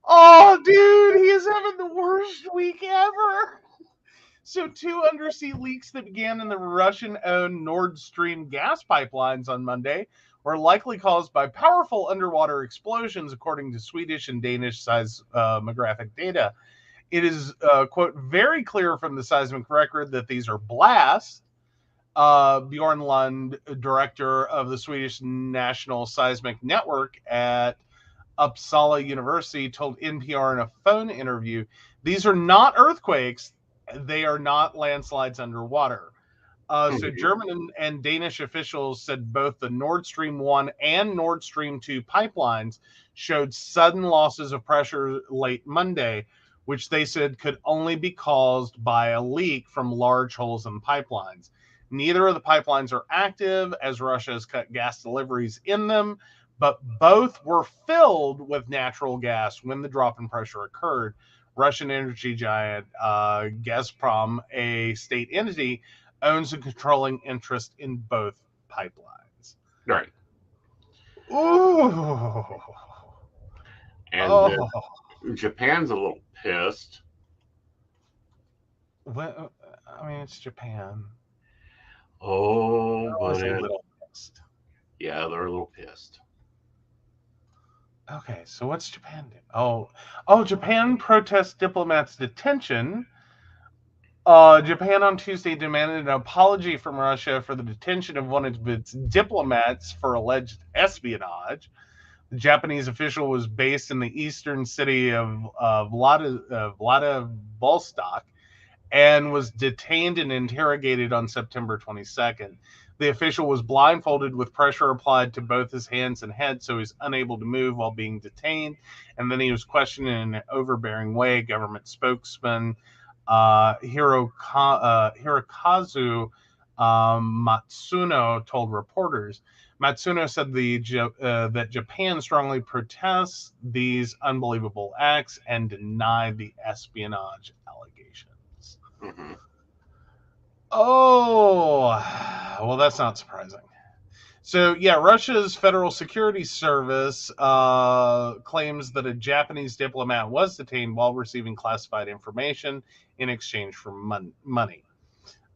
Oh, dude, he is having the worst week ever. So, 2 undersea leaks that began in the Russian-owned Nord Stream gas pipelines on Monday were likely caused by powerful underwater explosions, according to Swedish and Danish seismographic data. It is, quote, very clear from the seismic record that these are blasts. Bjorn Lund, director of the Swedish National Seismic Network at Uppsala University, told NPR in a phone interview, these are not earthquakes. They are not landslides underwater. So German and Danish officials said both the Nord Stream 1 and Nord Stream 2 pipelines showed sudden losses of pressure late Monday, which they said could only be caused by a leak from large holes in pipelines. Neither of the pipelines are active, as Russia has cut gas deliveries in them, but both were filled with natural gas when the drop in pressure occurred. Russian energy giant Gazprom, a state entity, owns a controlling interest in both pipelines. Right. Ooh. And then Japan's a little pissed. Well, I mean, it's Japan. Oh, I was but a little pissed. yeah, they're a little pissed. Okay, so what's Japan do? Oh, Japan protests diplomats' detention. Japan on Tuesday demanded an apology from Russia for the detention of one of its diplomats for alleged espionage. The Japanese official was based in the eastern city of Vladivostok and was detained and interrogated on September 22nd. The official was blindfolded with pressure applied to both his hands and head, so he's unable to move while being detained. And then he was questioned in an overbearing way. Government spokesman Hirokazu Matsuno told reporters. Matsuno said that Japan strongly protests these unbelievable acts and denied the espionage allegations. Mm-hmm. Oh, well, that's not surprising. So, yeah, Russia's Federal Security Service claims that a Japanese diplomat was detained while receiving classified information in exchange for money.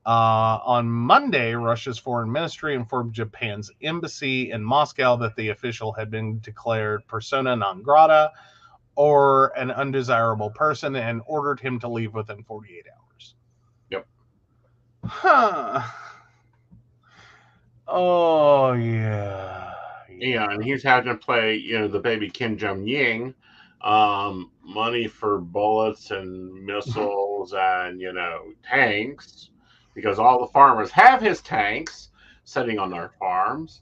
On Monday, Russia's foreign ministry informed Japan's embassy in Moscow that the official had been declared persona non grata, or an undesirable person, and ordered him to leave within 48 hours. Yep. Huh. Oh, yeah. Yeah, and he's having to play, the baby Kim Jong-un, money for bullets and missiles and, tanks, because all the farmers have his tanks sitting on their farms.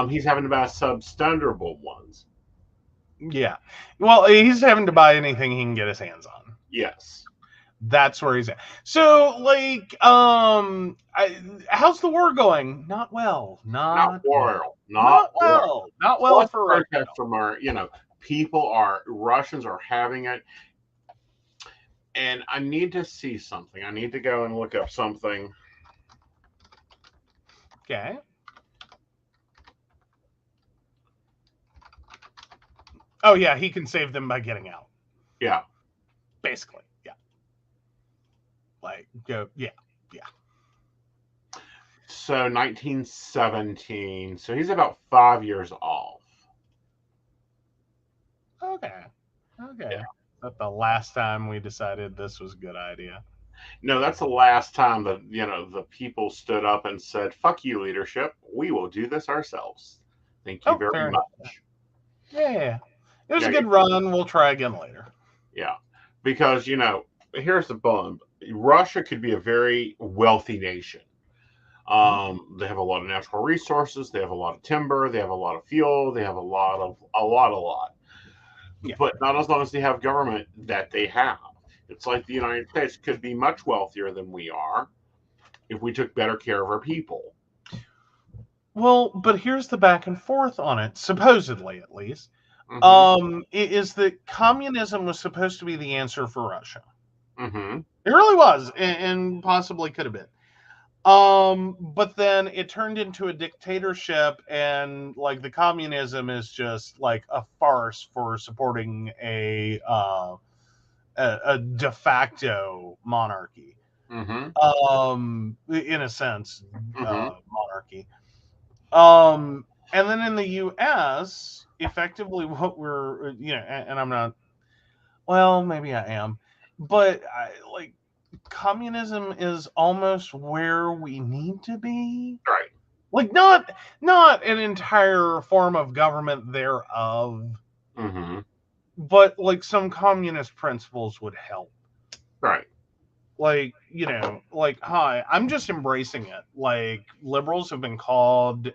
He's having to buy substandard ones. Yeah. Well, he's having to buy anything he can get his hands on. Yes. That's where he's at. So, like, how's the war going? Not well. Not well. Not well for Russia. Protest from our, Russians are having it. And I need to see something. I need to go and look up something. Okay. Oh, yeah, he can save them by getting out. Yeah. Basically, yeah. Like, go, yeah. So 1917. So he's about 5 years off. Okay. Yeah. That's the last time we decided this was a good idea. No, that's the last time that, the people stood up and said, fuck you, leadership. We will do this ourselves. Thank you very much. Yeah. It was a good run. We'll try again later. Yeah. Because, here's the bump. Russia could be a very wealthy nation. They have a lot of natural resources. They have a lot of timber. They have a lot of fuel. They have a lot. Yeah. But not as long as they have government that they have. It's like the United States could be much wealthier than we are if we took better care of our people. Well, but here's the back and forth on it, supposedly at least. Mm-hmm. Is that communism was supposed to be the answer for Russia. Mm-hmm. It really was, and possibly could have been. But then it turned into a dictatorship, and like the communism is just like a farce for supporting a de facto monarchy. Mm-hmm. In a sense, Mm-hmm. monarchy. And then in the U.S., effectively what we're, and I'm not, well, maybe I am, but communism is almost where we need to be. Right. Like not an entire form of government thereof, Mm-hmm. but like some communist principles would help. Right. Like, hi, I'm just embracing it. Like, liberals have been called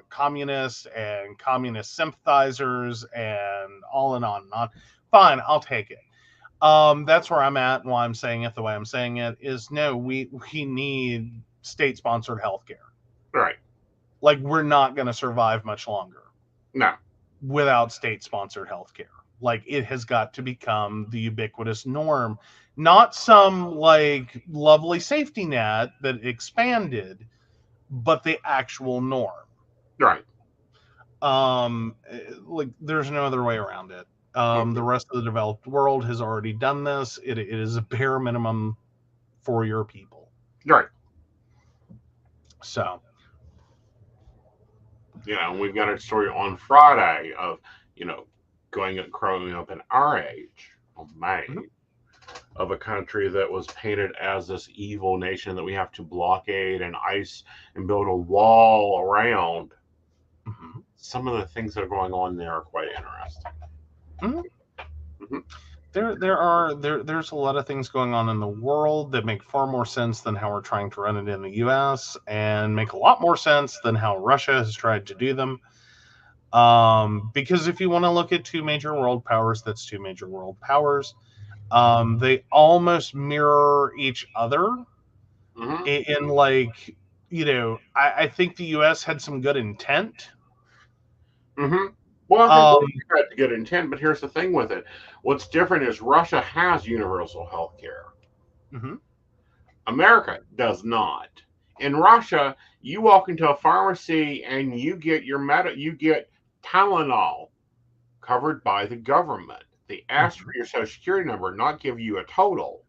communists and communist sympathizers and on and on and on. Fine, I'll take it. That's where I'm at, and why I'm saying it the way I'm saying it is no, we need state-sponsored healthcare. Right. Like, we're not going to survive much longer. No. Without state-sponsored healthcare. Like, it has got to become the ubiquitous norm. Not some, like, lovely safety net that expanded, but the actual norm. Right. Like, there's no other way around it. The rest of the developed world has already done this. It is a bare minimum for your people. Right. So, We've got a story on Friday of, growing up in our age, of a country that was painted as this evil nation that we have to blockade and ice and build a wall around. Mm-hmm. Some of the things that are going on there are quite interesting. Mm-hmm. Mm-hmm. There's a lot of things going on in the world that make far more sense than how we're trying to run it in the U.S. and make a lot more sense than how Russia has tried to do them. Because if you want to look at two major world powers, that's two major world powers. They almost mirror each other. Mm-hmm. I think the U.S. had some good intent. Mm-hmm. Well, I think we had good intent, but here's the thing with it. What's different is Russia has universal health care. Mm-hmm. America does not. In Russia, you walk into a pharmacy and you get you get Tylenol covered by the government. They ask for your social security number, not give you a total.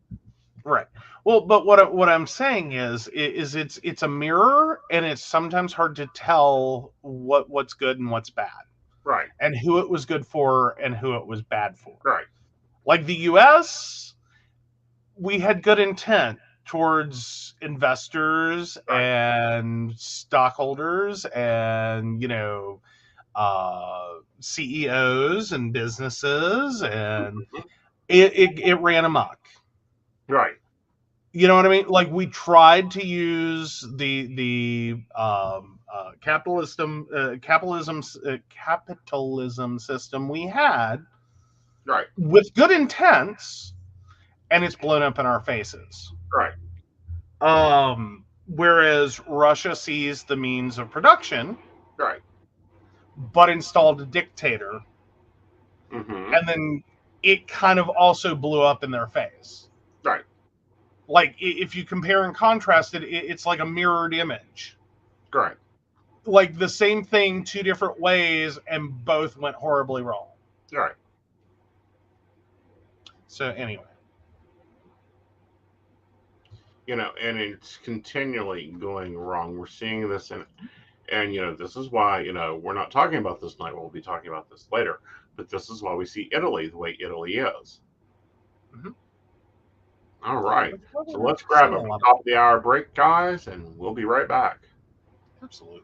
Right. Well, but what I'm saying is it's a mirror, and it's sometimes hard to tell what's good and what's bad. Right. And who it was good for and who it was bad for. Right. Like the U.S., we had good intent towards investors and stockholders and, CEOs and businesses, and it ran amok. Right. You know what I mean? Like, we tried to use the capitalism system we had, right, with good intents, and it's blown up in our faces. Right. Whereas Russia sees the means of production, right, but installed a dictator, mm-hmm. and then it kind of also blew up in their face. Right. Like, if you compare and contrast it, it's like a mirrored image. Right. Like the same thing, two different ways, and both went horribly wrong. Right. So anyway. And it's continually going wrong. We're seeing this, and this is why, we're not talking about this tonight. We'll be talking about this later. But this is why we see Italy the way Italy is. Mm-hmm. All right. So let's grab a top of the hour break, guys, and we'll be right back. Absolutely.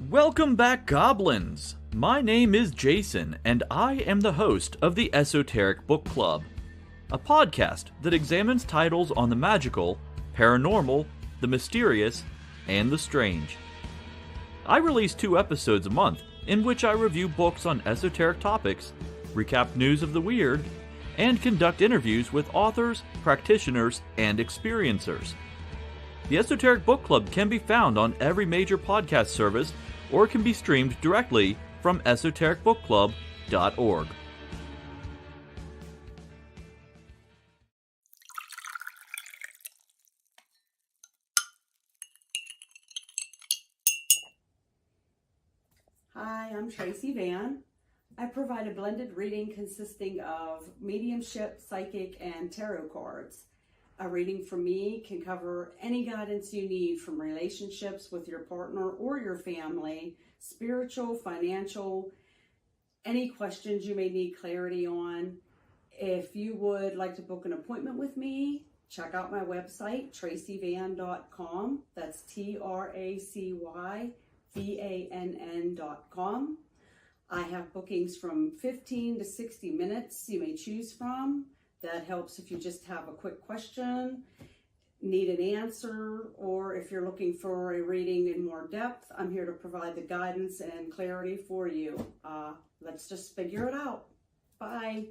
Welcome back, Goblins! My name is Jason, and I am the host of the Esoteric Book Club, a podcast that examines titles on the magical, paranormal, the mysterious, and the strange. I release 2 episodes a month, in which I review books on esoteric topics, recap news of the weird, and conduct interviews with authors, practitioners, and experiencers. The Esoteric Book Club can be found on every major podcast service, or can be streamed directly from esotericbookclub.org. Hi, I'm Tracy Van. I provide a blended reading consisting of mediumship, psychic, and tarot cards. A reading from me can cover any guidance you need from relationships with your partner or your family, spiritual, financial, any questions you may need clarity on. If you would like to book an appointment with me, check out my website, tracyvann.com. That's TRACYVANN.com. I have bookings from 15 to 60 minutes you may choose from. That helps if you just have a quick question, need an answer, or if you're looking for a reading in more depth, I'm here to provide the guidance and clarity for you. Let's just figure it out. Bye.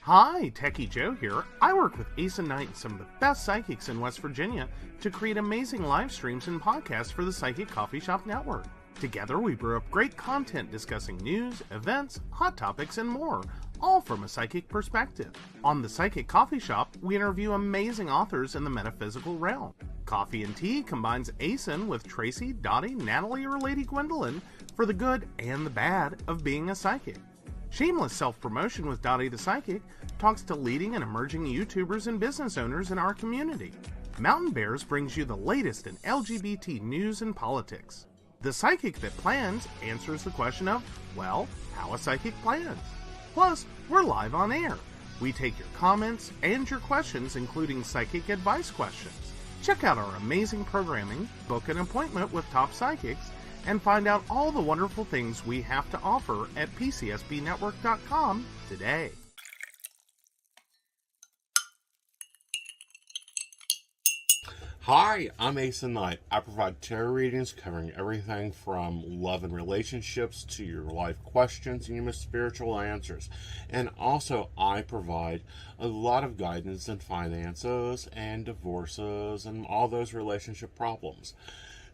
Hi, Techie Joe here. I work with Aeson Knight, some of the best psychics in West Virginia, to create amazing live streams and podcasts for the Psychic Coffee Shop Network. Together, we brew up great content discussing news, events, hot topics, and more, all from a psychic perspective. On the Psychic Coffee Shop, we interview amazing authors in the metaphysical realm. Coffee and Tea combines Aeson with Tracy, Dottie, Natalie, or Lady Gwendolyn for the good and the bad of being a psychic. Shameless Self-Promotion with Dottie the Psychic talks to leading and emerging YouTubers and business owners in our community. Mountain Bears brings you the latest in LGBT news and politics. The Psychic That Plans answers the question of, well, how a psychic plans. Plus, we're live on air. We take your comments and your questions, including psychic advice questions. Check out our amazing programming, book an appointment with top psychics, and find out all the wonderful things we have to offer at PCSBnetwork.com today. Hi, I'm Aeson Knight. I provide tarot readings covering everything from love and relationships to your life questions and your most spiritual answers. And also, I provide a lot of guidance in finances and divorces and all those relationship problems.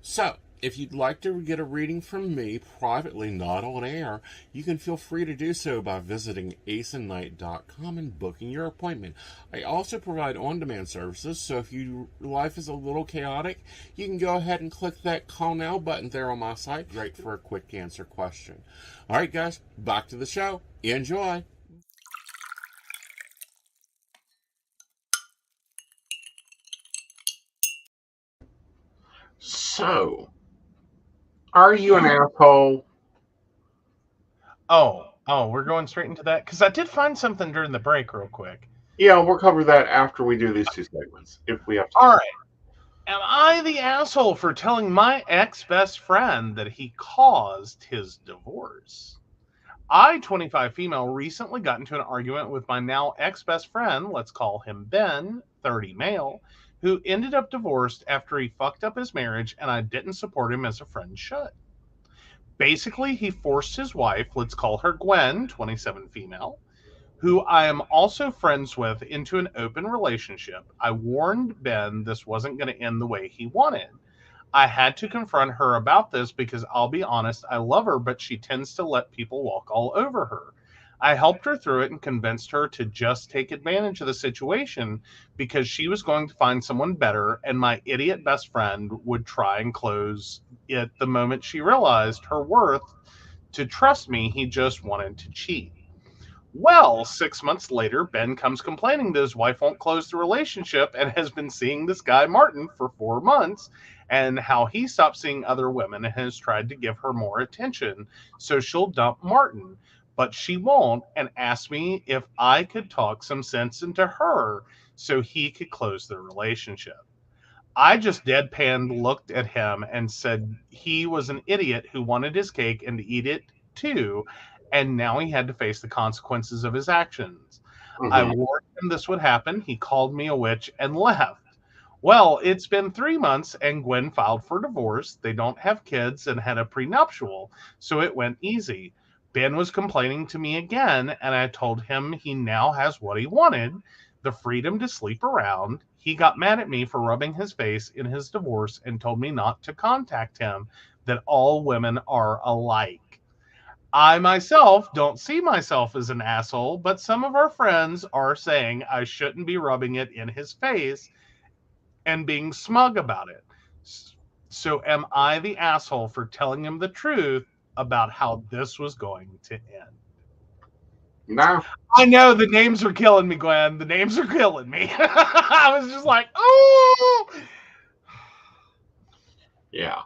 So, if you'd like to get a reading from me privately, not on air, you can feel free to do so by visiting aesonknight.com and booking your appointment. I also provide on-demand services, so if your life is a little chaotic, you can go ahead and click that call now button there on my site. Great for a quick answer question. All right, guys, back to the show. Enjoy. So, are you an asshole? Oh, we're going straight into that? Because I did find something during the break real quick. Yeah, we'll cover that after we do these two segments, if we have to. All right. Am I the asshole for telling my ex-best friend that he caused his divorce? I, 25 female, recently got into an argument with my now ex-best friend, let's call him Ben, 30 male, who ended up divorced after he fucked up his marriage and I didn't support him as a friend should. Basically, he forced his wife, let's call her Gwen, 27 female, who I am also friends with, into an open relationship. I warned Ben this wasn't going to end the way he wanted. I had to confront her about this because I'll be honest, I love her, but she tends to let people walk all over her. I helped her through it and convinced her to just take advantage of the situation because she was going to find someone better, and my idiot best friend would try and close it the moment she realized her worth. To trust me, he just wanted to cheat. Well, 6 months later, Ben comes complaining that his wife won't close the relationship and has been seeing this guy, Martin, for 4 months, and how he stopped seeing other women and has tried to give her more attention, so she'll dump Martin. But she won't, and asked me if I could talk some sense into her so he could close the relationship. I just deadpan looked at him and said he was an idiot who wanted his cake and to eat it too, and now he had to face the consequences of his actions. I warned him this would happen. He called me a witch and left. Well, it's been 3 months and Gwen filed for divorce. They don't have kids and had a prenuptial, so it went easy. Ben was complaining to me again, and I told him he now has what he wanted, the freedom to sleep around. He got mad at me for rubbing his face in his divorce and told me not to contact him, that all women are alike. I myself don't see myself as an asshole, but some of our friends are saying I shouldn't be rubbing it in his face and being smug about it. So am I the asshole for telling him the truth about how this was going to end? No. I know the names are killing me, Glenn. The names are killing me. I was just like, oh. Yeah.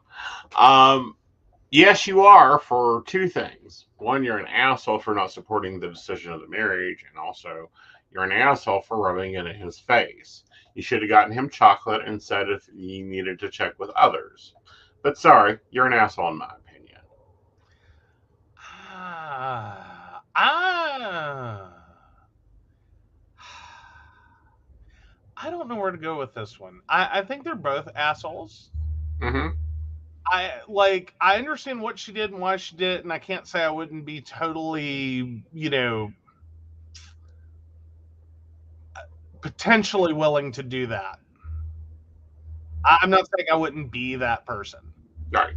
Yes, you are for two things. One, you're an asshole for not supporting the decision of the marriage, and also you're an asshole for rubbing it in his face. You should have gotten him chocolate and said if he needed to check with others. But sorry, you're an asshole in my opinion. I don't know where to go with this one. I think they're both assholes. I understand what she did and why she did it, and I can't say I wouldn't be totally, potentially willing to do that. I'm not saying I wouldn't be that person. Right.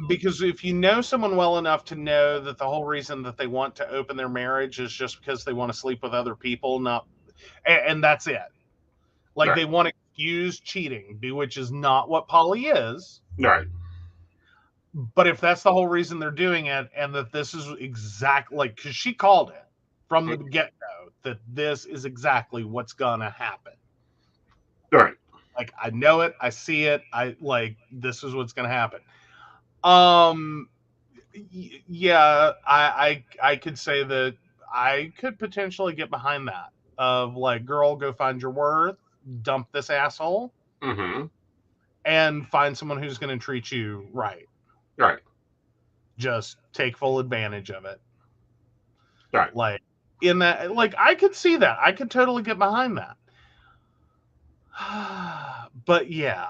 Because if you know someone well enough to know that the whole reason that they want to open their marriage is just because they want to sleep with other people, and that's it. Like Right. they want to excuse cheating, which is not what poly is. Right. But if that's the whole reason they're doing it, and that this is exactly because she called it from the get-go, that this is exactly what's gonna happen. Right. Like I know it, I see it, this is what's gonna happen. Yeah, I could say that I could potentially get behind that. Of like, girl, go find your worth, dump this asshole, Mm-hmm. and find someone who's going to treat you right. Right. Just take full advantage of it. Right. Like in that, like I could see that. I could totally get behind that. But yeah,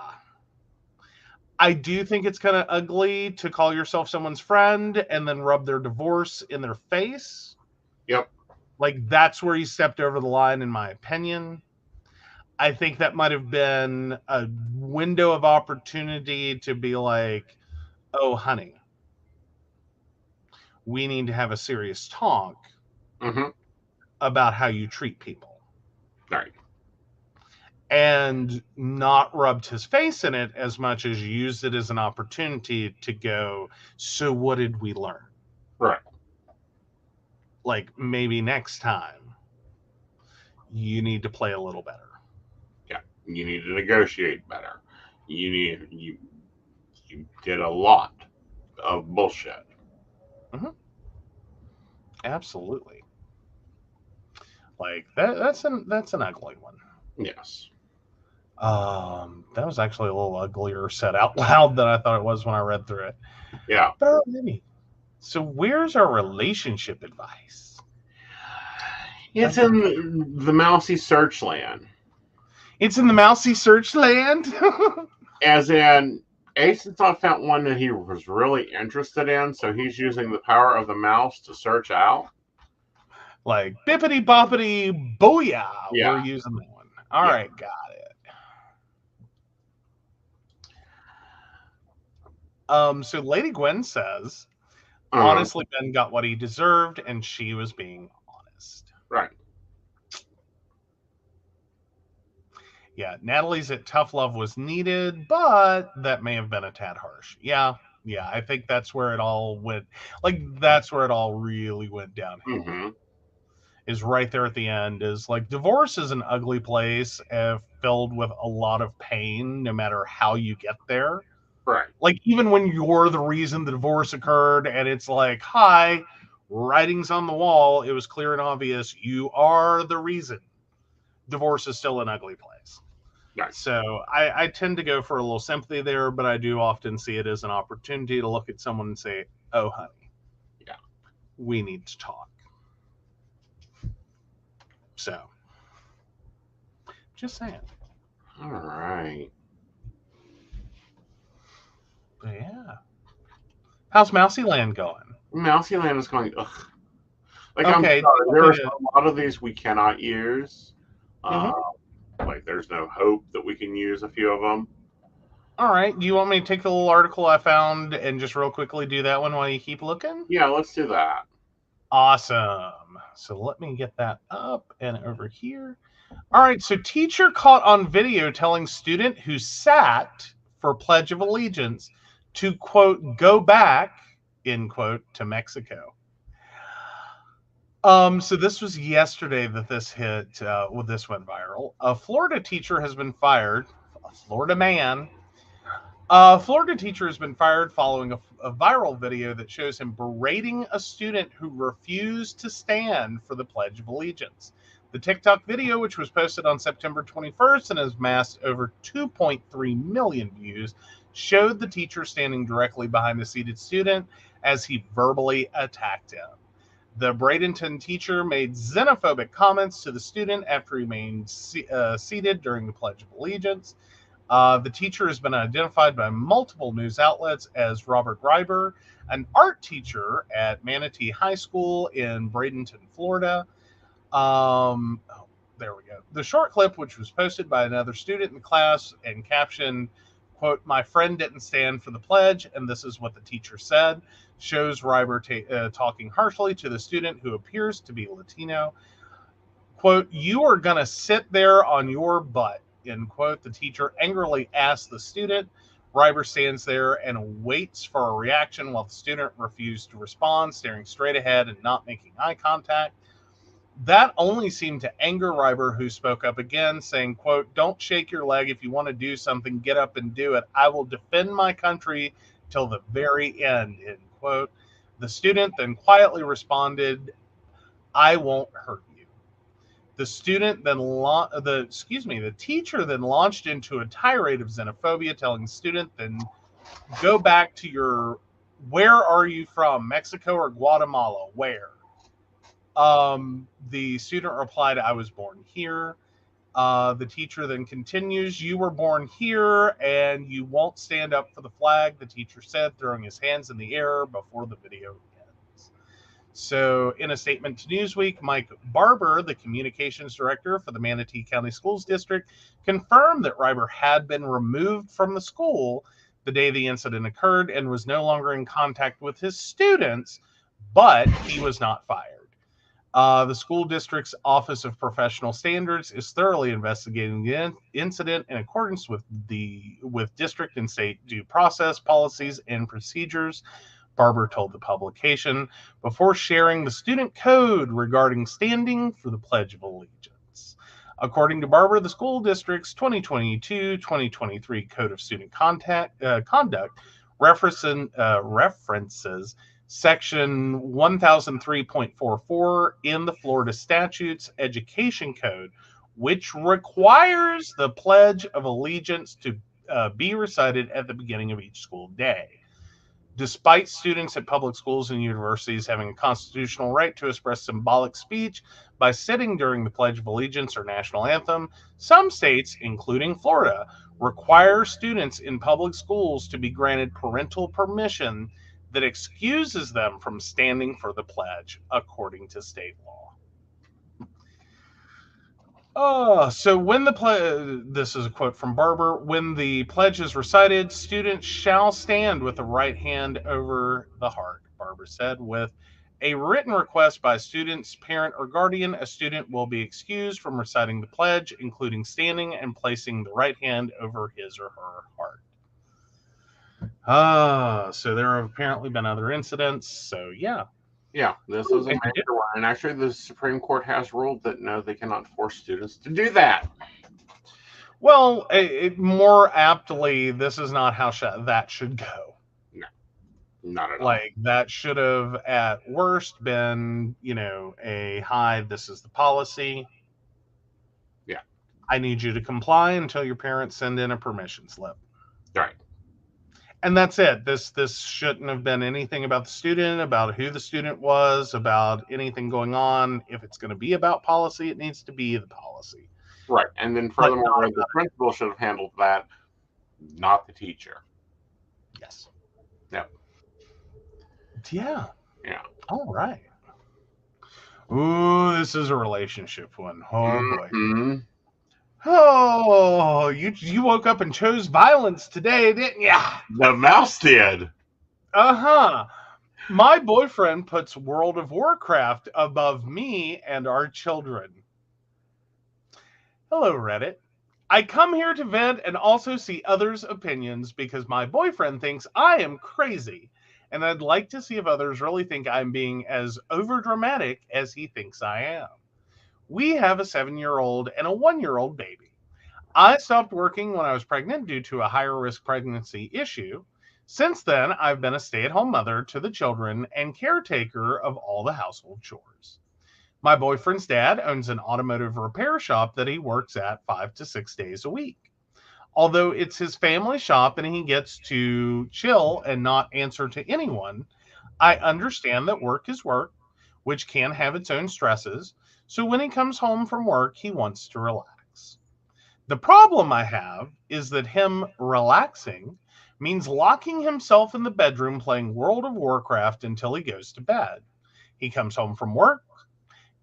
I do think it's kind of ugly to call yourself someone's friend and then rub their divorce in their face. Yep. Like that's where you stepped over the line, in my opinion. I think that might have been a window of opportunity to be like, oh, honey, we need to have a serious talk Mm-hmm. about how you treat people. Right. And not rubbed his face in it as much as used it as an opportunity to go, so what did we learn? Right. Like maybe next time you need to play a little better. Yeah. You need to negotiate better. You did a lot of bullshit. Mm-hmm. Absolutely. Like that's an ugly one. Yes. That was actually a little uglier said out loud than I thought it was when I read through it. Yeah. But alrighty. So where's our relationship advice? It's in the mousy search land. It's in the mousy search land? As in, Aeson found one that he was really interested in, so he's using the power of the mouse to search out. Like, bippity boppity booyah. Yeah. We're using that one. All right, got it. So Lady Gwen says, honestly, Ben got what he deserved, and she was being honest. Right. Yeah, Natalie's at tough love was needed, but that may have been a tad harsh. Yeah, I think that's where it all went. Like, that's where it all really went downhill. Mm-hmm. Is right there at the end. Is like, divorce is an ugly place, filled with a lot of pain, no matter how you get there. Right. Like, even when you're the reason the divorce occurred, and it's like, hi, writing's on the wall, it was clear and obvious, you are the reason. Divorce is still an ugly place. Right. So I tend to go for a little sympathy there, but I do often see it as an opportunity to look at someone and say, oh, honey, yeah, we need to talk. So, just saying. All right. But yeah. How's Mousy Land going? Mousy Land is going, ugh. Like, okay, I'm sorry, there's a lot of these we cannot use. Like, there's no hope that we can use a few of them. All right. Do you want me to take the little article I found and just real quickly do that one while you keep looking? Yeah, let's do that. Awesome. So let me get that up and over here. All right. So teacher caught on video telling student who sat for Pledge of Allegiance to, quote, go back, end quote, to Mexico. So this was yesterday that this hit, this went viral. A Florida teacher has been fired. A Florida man. A Florida teacher has been fired following a viral video that shows him berating a student who refused to stand for the Pledge of Allegiance. The TikTok video, which was posted on September 21st and has amassed over 2.3 million views, showed the teacher standing directly behind a seated student as he verbally attacked him. The Bradenton teacher made xenophobic comments to the student after he remained seated during the Pledge of Allegiance. The teacher has been identified by multiple news outlets as Robert Reiber, an art teacher at Manatee High School in Bradenton, Florida. There we go. The short clip, which was posted by another student in class and captioned, Quote, my friend didn't stand for the pledge, and this is what the teacher said. Shows Reiber talking harshly to the student who appears to be Latino. Quote, you are going to sit there on your butt, end quote. The teacher angrily asks the student. Reiber stands there and waits for a reaction while the student refused to respond, staring straight ahead and not making eye contact. That only seemed to anger Reiber, who spoke up again, saying, quote, don't shake your leg. If you want to do something, get up and do it. I will defend my country till the very end, end quote. The student then quietly responded, I won't hurt you. The student then, the teacher then launched into a tirade of xenophobia, telling the student, then go back to your, where are you from? Mexico or Guatemala? Where? The student replied, I was born here. The teacher then continues, you were born here and you won't stand up for the flag, the teacher said, throwing his hands in the air before the video ends. So in a statement to Newsweek, Mike Barber, the communications director for the Manatee County Schools District, confirmed that Reiber had been removed from the school the day the incident occurred and was no longer in contact with his students, but he was not fired. The school district's Office of Professional Standards is thoroughly investigating the incident in accordance with district and state due process policies and procedures, Barber told the publication, before sharing the student code regarding standing for the Pledge of Allegiance. According to Barber, the school district's 2022-2023 Code of Student Conduct references Section 1003.44 in the Florida Statutes Education Code, which requires the Pledge of Allegiance to be recited at the beginning of each school day. Despite students at public schools and universities having a constitutional right to express symbolic speech by sitting during the Pledge of Allegiance or national anthem, some states, including Florida, require students in public schools to be granted parental permission that excuses them from standing for the pledge, according to state law. So when this is a quote from Barber, when the pledge is recited, students shall stand with the right hand over the heart, Barber said. With a written request by a student's parent or guardian, a student will be excused from reciting the pledge, including standing and placing the right hand over his or her heart. So there have apparently been other incidents. So yeah. Yeah, this is a major one. And actually, the Supreme Court has ruled that no, they cannot force students to do that. Well, more aptly, this is not how that should go. No, not at all. Like, that should have, at worst, been, a hi, this is the policy. Yeah. I need you to comply until your parents send in a permission slip. Right. And that's it. This shouldn't have been anything about the student, about who the student was, about anything going on. If it's going to be about policy, it needs to be the policy. Right. And then furthermore, the principal should have handled that, not the teacher. Yes. Yep. Yeah. Yeah. All right. Ooh, this is a relationship one. Oh, boy. Oh, you woke up and chose violence today, didn't you? The mouse did. Uh-huh. My boyfriend puts World of Warcraft above me and our children. Hello, Reddit. I come here to vent and also see others' opinions because my boyfriend thinks I am crazy, and I'd like to see if others really think I'm being as overdramatic as he thinks I am. We have a 7-year-old and a 1-year-old baby. I stopped working when I was pregnant due to a higher risk pregnancy issue. Since then, I've been a stay-at-home mother to the children and caretaker of all the household chores. My boyfriend's dad owns an automotive repair shop that he works at 5 to 6 days a week. Although it's his family shop and he gets to chill and not answer to anyone, I understand that work is work, which can have its own stresses. So when he comes home from work, he wants to relax. The problem I have is that him relaxing means locking himself in the bedroom playing World of Warcraft until he goes to bed. He comes home from work,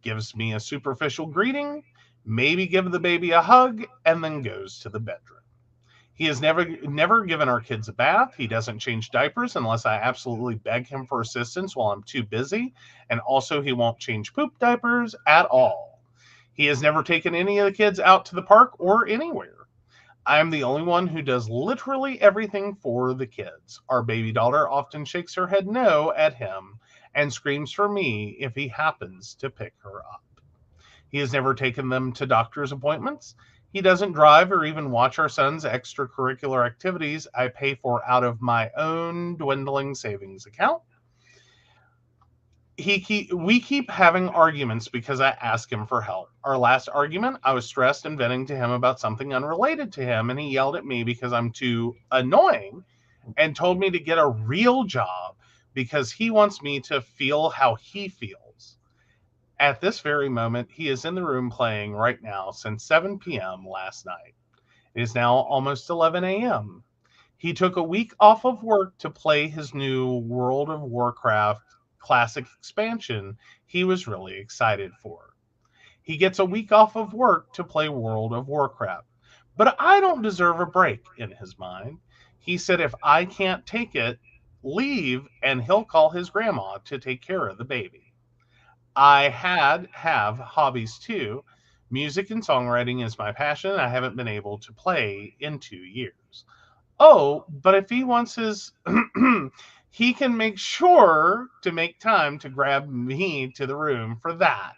gives me a superficial greeting, maybe give the baby a hug, and then goes to the bedroom. He has never given our kids a bath. He doesn't change diapers unless I absolutely beg him for assistance while I'm too busy. And also, he won't change poop diapers at all. He has never taken any of the kids out to the park or anywhere. I am the only one who does literally everything for the kids. Our baby daughter often shakes her head no at him and screams for me if he happens to pick her up. He has never taken them to doctor's appointments. He doesn't drive or even watch our son's extracurricular activities I pay for out of my own dwindling savings account. We keep having arguments because I ask him for help. Our last argument, I was stressed and venting to him about something unrelated to him, and he yelled at me because I'm too annoying and told me to get a real job because he wants me to feel how he feels. At this very moment, he is in the room playing right now since 7 p.m. last night. It is now almost 11 a.m. He took a week off of work to play his new World of Warcraft classic expansion he was really excited for. He gets a week off of work to play World of Warcraft. But I don't deserve a break in his mind. He said if I can't take it, leave, and he'll call his grandma to take care of the baby. I have hobbies too. Music and songwriting is my passion. I haven't been able to play in 2 years. Oh, but if he wants his, he can make sure to make time to grab me to the room for that.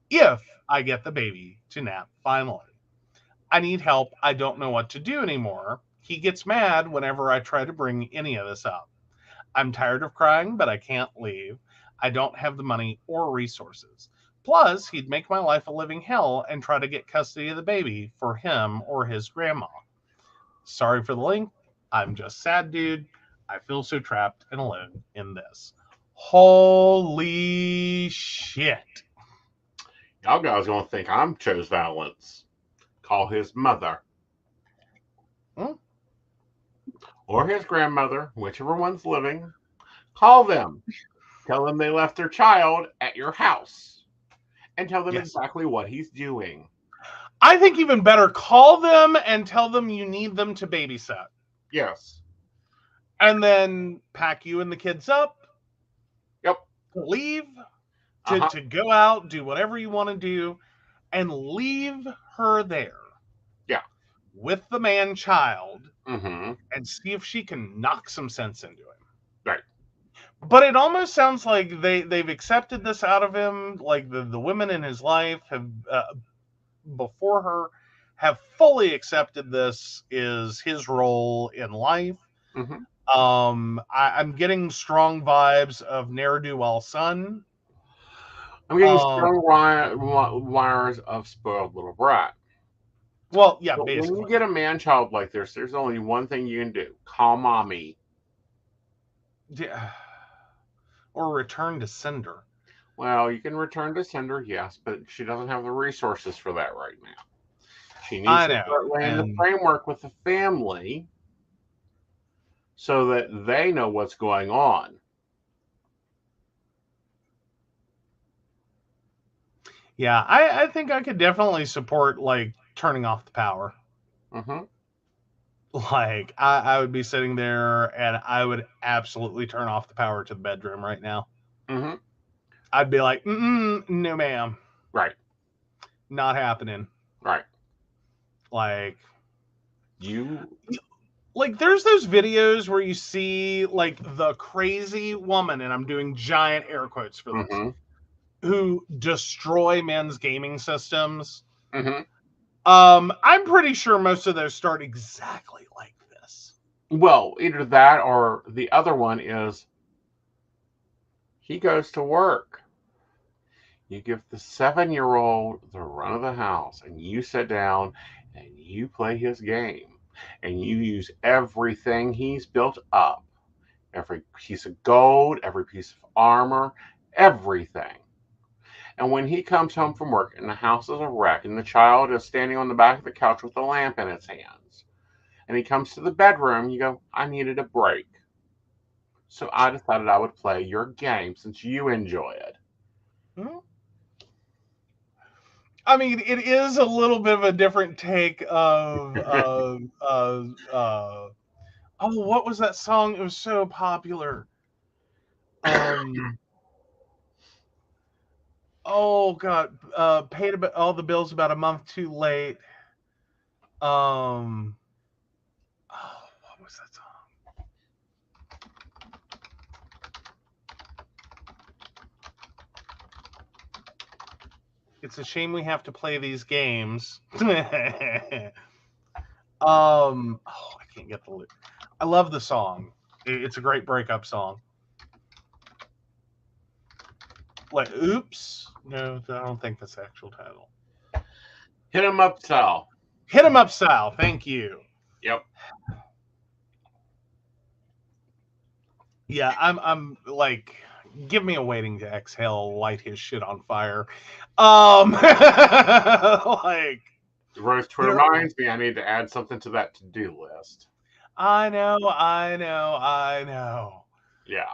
If I get the baby to nap finally. I need help. I don't know what to do anymore. He gets mad whenever I try to bring any of this up. I'm tired of crying, but I can't leave. I don't have the money or resources. Plus, he'd make my life a living hell and try to get custody of the baby for him or his grandma. Sorry for the link. I'm just sad, dude. I feel so trapped and alone in this. Holy shit. Y'all guys gonna think I'm chose violence. Call his mother. Or his grandmother, whichever one's living. Call them. Tell them they left their child at your house. And tell them exactly what he's doing. I think even better, call them and tell them you need them to babysit. Yes. And then pack you and the kids up. Yep. Leave to go out, do whatever you want to do, and leave her there. Yeah. With the man-child. Mm-hmm. And see if she can knock some sense into him. Right. But it almost sounds like they've accepted this out of him. Like the women in his life have, before her, have fully accepted this is his role in life. Mm-hmm. I'm getting strong vibes of ne'er-do-well son. I'm getting strong wires of spoiled little brat. Well, yeah, but basically. When you get a man-child like this, there's only one thing you can do. Call mommy. Yeah. Or return to sender. Well, you can return to sender, yes, but she doesn't have the resources for that right now. She needs to start laying the framework with the family so that they know what's going on. Yeah, I think I could definitely support, like, turning off the power. Mm-hmm. Like, I would be sitting there and I would absolutely turn off the power to the bedroom right now. Mm-hmm. I'd be like, no, ma'am. Right. Not happening. Right. Like, like, there's those videos where you see, like, the crazy woman, and I'm doing giant air quotes for this, who destroy men's gaming systems. Mm-hmm. I'm pretty sure most of those start exactly like this. Well, either that or the other one is he goes to work. You give the 7-year-old the run of the house, and you sit down and you play his game, and you use everything he's built up, every piece of gold, every piece of armor, everything. And when he comes home from work and the house is a wreck and the child is standing on the back of the couch with a lamp in its hands, and he comes to the bedroom, you go, I needed a break. So I decided I would play your game since you enjoy it. I mean, it is a little bit of a different take of oh, what was that song? It was so popular. Oh God, paid about all the bills about a month too late. Oh, what was that song? It's a shame we have to play these games. Oh, I can't get the lyric. I love the song. It's a great breakup song. Like, oops. No, I don't think that's the actual title. Hit 'em up, Sal. Hit 'em up, Sal. Thank you. Yep. Yeah, I'm like, give me a waiting to exhale, light his shit on fire. Like, Which reminds me, I need to add something to that to-do list. I know. Yeah.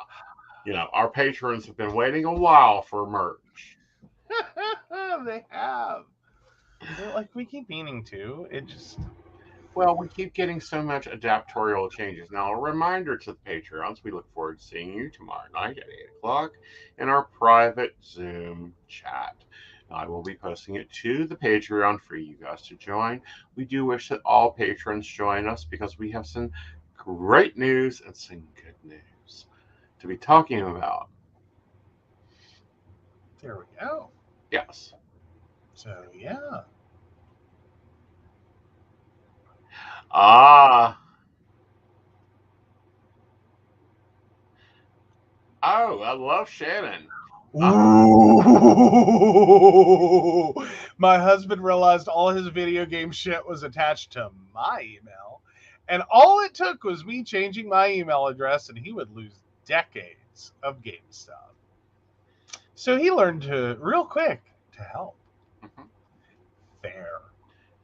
Our patrons have been waiting a while for merch. They have. Like, we keep meaning to. It just... Well, we keep getting so much adaptorial changes. Now, a reminder to the Patreons, we look forward to seeing you tomorrow night at 8 o'clock in our private Zoom chat. I will be posting it to the Patreon for you guys to join. We do wish that all patrons join us because we have some great news and some good news to be talking about. There we go. Yes. So, yeah. Oh, I love Shannon. Ooh. My husband realized all his video game shit was attached to my email. And all it took was me changing my email address, and he would lose decades of game stuff. So he learned to, real quick, to help. Mhm. Fair.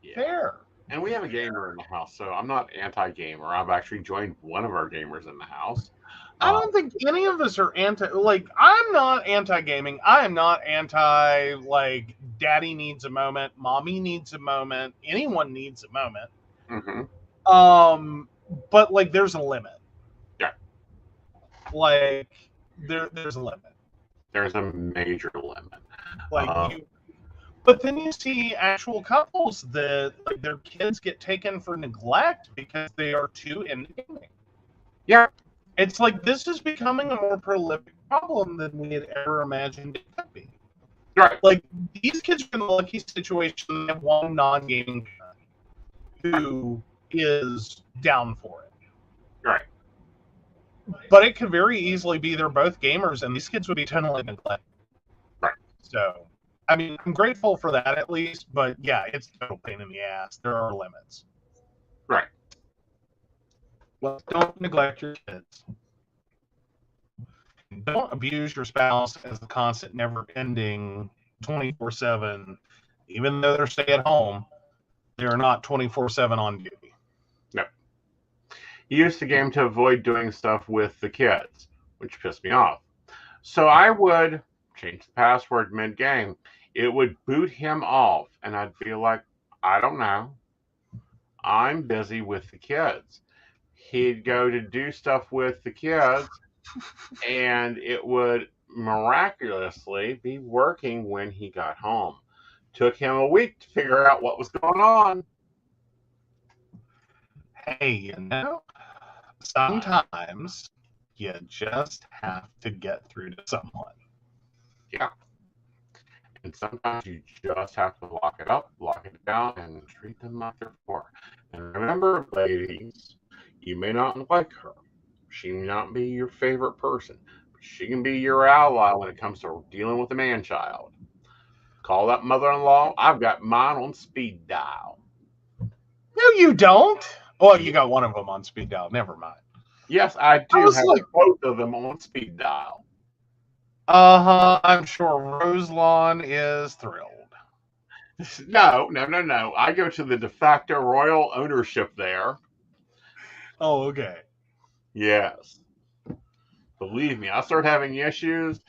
Yeah. Fair. And we have a gamer in the house, so I'm not anti-gamer. I've actually joined one of our gamers in the house. I don't think any of us are I'm not anti-gaming. I am not anti, like, daddy needs a moment, mommy needs a moment, anyone needs a moment. Mm-hmm. But, like, there's a limit. Yeah. Like, there's a limit. There's a major limit. Like, but then you see actual couples that, like, their kids get taken for neglect because they are too into gaming. Yeah. It's like, this is becoming a more prolific problem than we had ever imagined it could be. Right. Like, these kids are in the lucky situation to have one non-gaming parent who is down for it. Right. But it could very easily be they're both gamers, and these kids would be totally neglected. Right. So, I mean, I'm grateful for that at least, but yeah, it's a total pain in the ass. There are limits. Right. Well, don't neglect your kids. Don't abuse your spouse as the constant, never-ending 24/7. Even though they're stay at home, they are not 24/7 on duty. No. You used the game to avoid doing stuff with the kids, which pissed me off. So I would change the password mid-game. It would boot him off, and I'd be like, I don't know. I'm busy with the kids. He'd go to do stuff with the kids, and it would miraculously be working when he got home. Took him a week to figure out what was going on. Hey, sometimes you just have to get through to someone. Yeah. And sometimes you just have to lock it up, lock it down, and treat them like they're poor. And remember, ladies, you may not like her. She may not be your favorite person, but she can be your ally when it comes to dealing with a man-child. Call that mother-in-law. I've got mine on speed dial. No, you don't. Well, you got one of them on speed dial. Never mind. Yes, I do have both of them on speed dial. I'm sure Roselawn is thrilled. No. I go to the de facto royal ownership there. Oh, okay. Yes. Believe me, I start having issues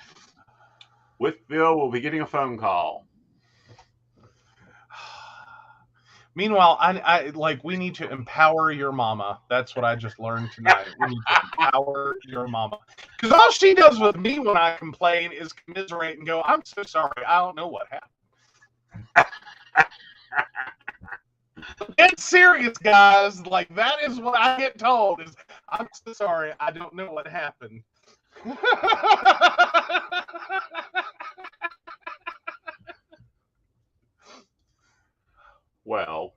with Bill. We'll be getting a phone call. Meanwhile, I like we need to empower your mama. That's what I just learned tonight. We need to empower your mama. Because all she does with me when I complain is commiserate and go, I'm so sorry. I don't know what happened. It's serious, guys. Like, that is what I get told is, I'm so sorry. I don't know what happened. Well,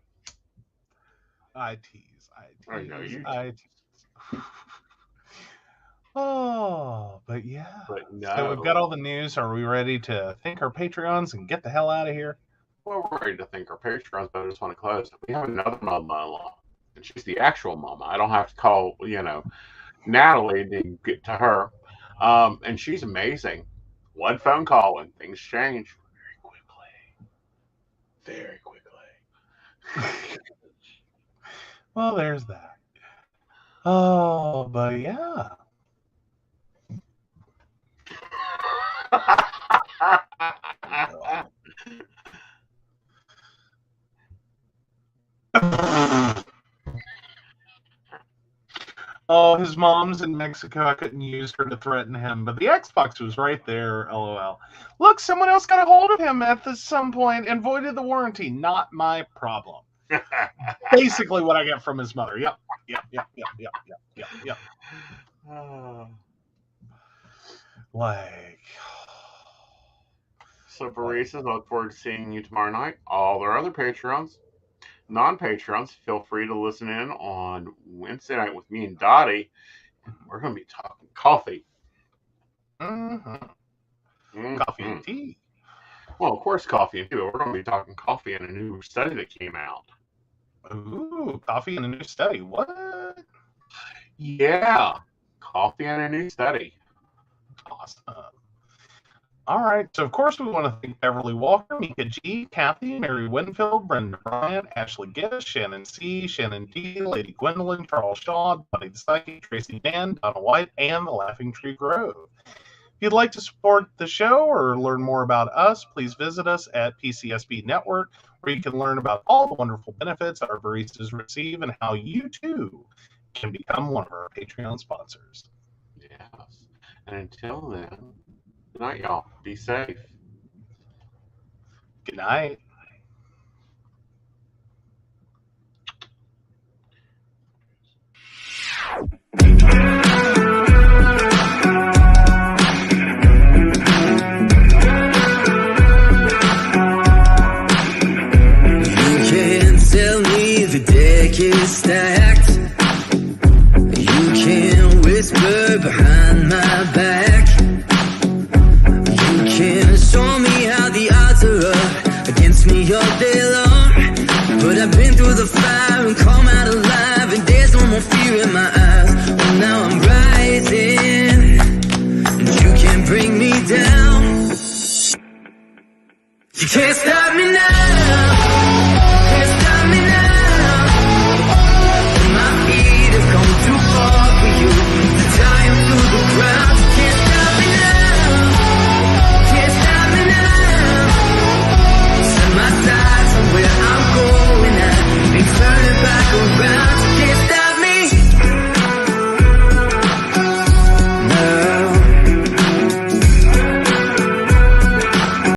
I tease. I know you. Oh, but yeah. But no. So we've got all the news. Are we ready to thank our Patreons and get the hell out of here? Well, we're ready to thank our Patreons, but I just want to close. We have another mother-in-law, and she's the actual mama. I don't have to call, Natalie to get to her. And she's amazing. One phone call and things change very quickly. Well, there's that. Oh, but yeah. Oh, his mom's in Mexico. I couldn't use her to threaten him, but the Xbox was right there. LOL. Look, someone else got a hold of him at some point and voided the warranty. Not my problem. Basically, what I get from his mother. Yep. Like. So, Baristas, I look forward to seeing you tomorrow night. All our other Patreons, non-Patreons, feel free to listen in on Wednesday night with me and Dottie. We're going to be talking coffee. Mm-hmm. Coffee and tea. Well, of course, coffee and tea. But we're going to be talking coffee and a new study that came out. Ooh, coffee and a new study. What? Yeah, coffee and a new study. Awesome. All right, so of course we want to thank Beverly Walker, Mika G, Kathy, Mary Winfield, Brenda Bryant, Ashley Gish, Shannon C, Shannon D, Lady Gwendolyn, Charles Shaw, Buddy the Psychic, Tracy Dan, Donna White, and the Laughing Tree Grove. If you'd like to support the show or learn more about us, please visit us at PCSB Network, where you can learn about all the wonderful benefits our baristas receive and how you too can become one of our Patreon sponsors. Yes, and until then, good night, y'all. Be safe. Good night. You can't tell me the deck is stacked. You can't whisper behind my back.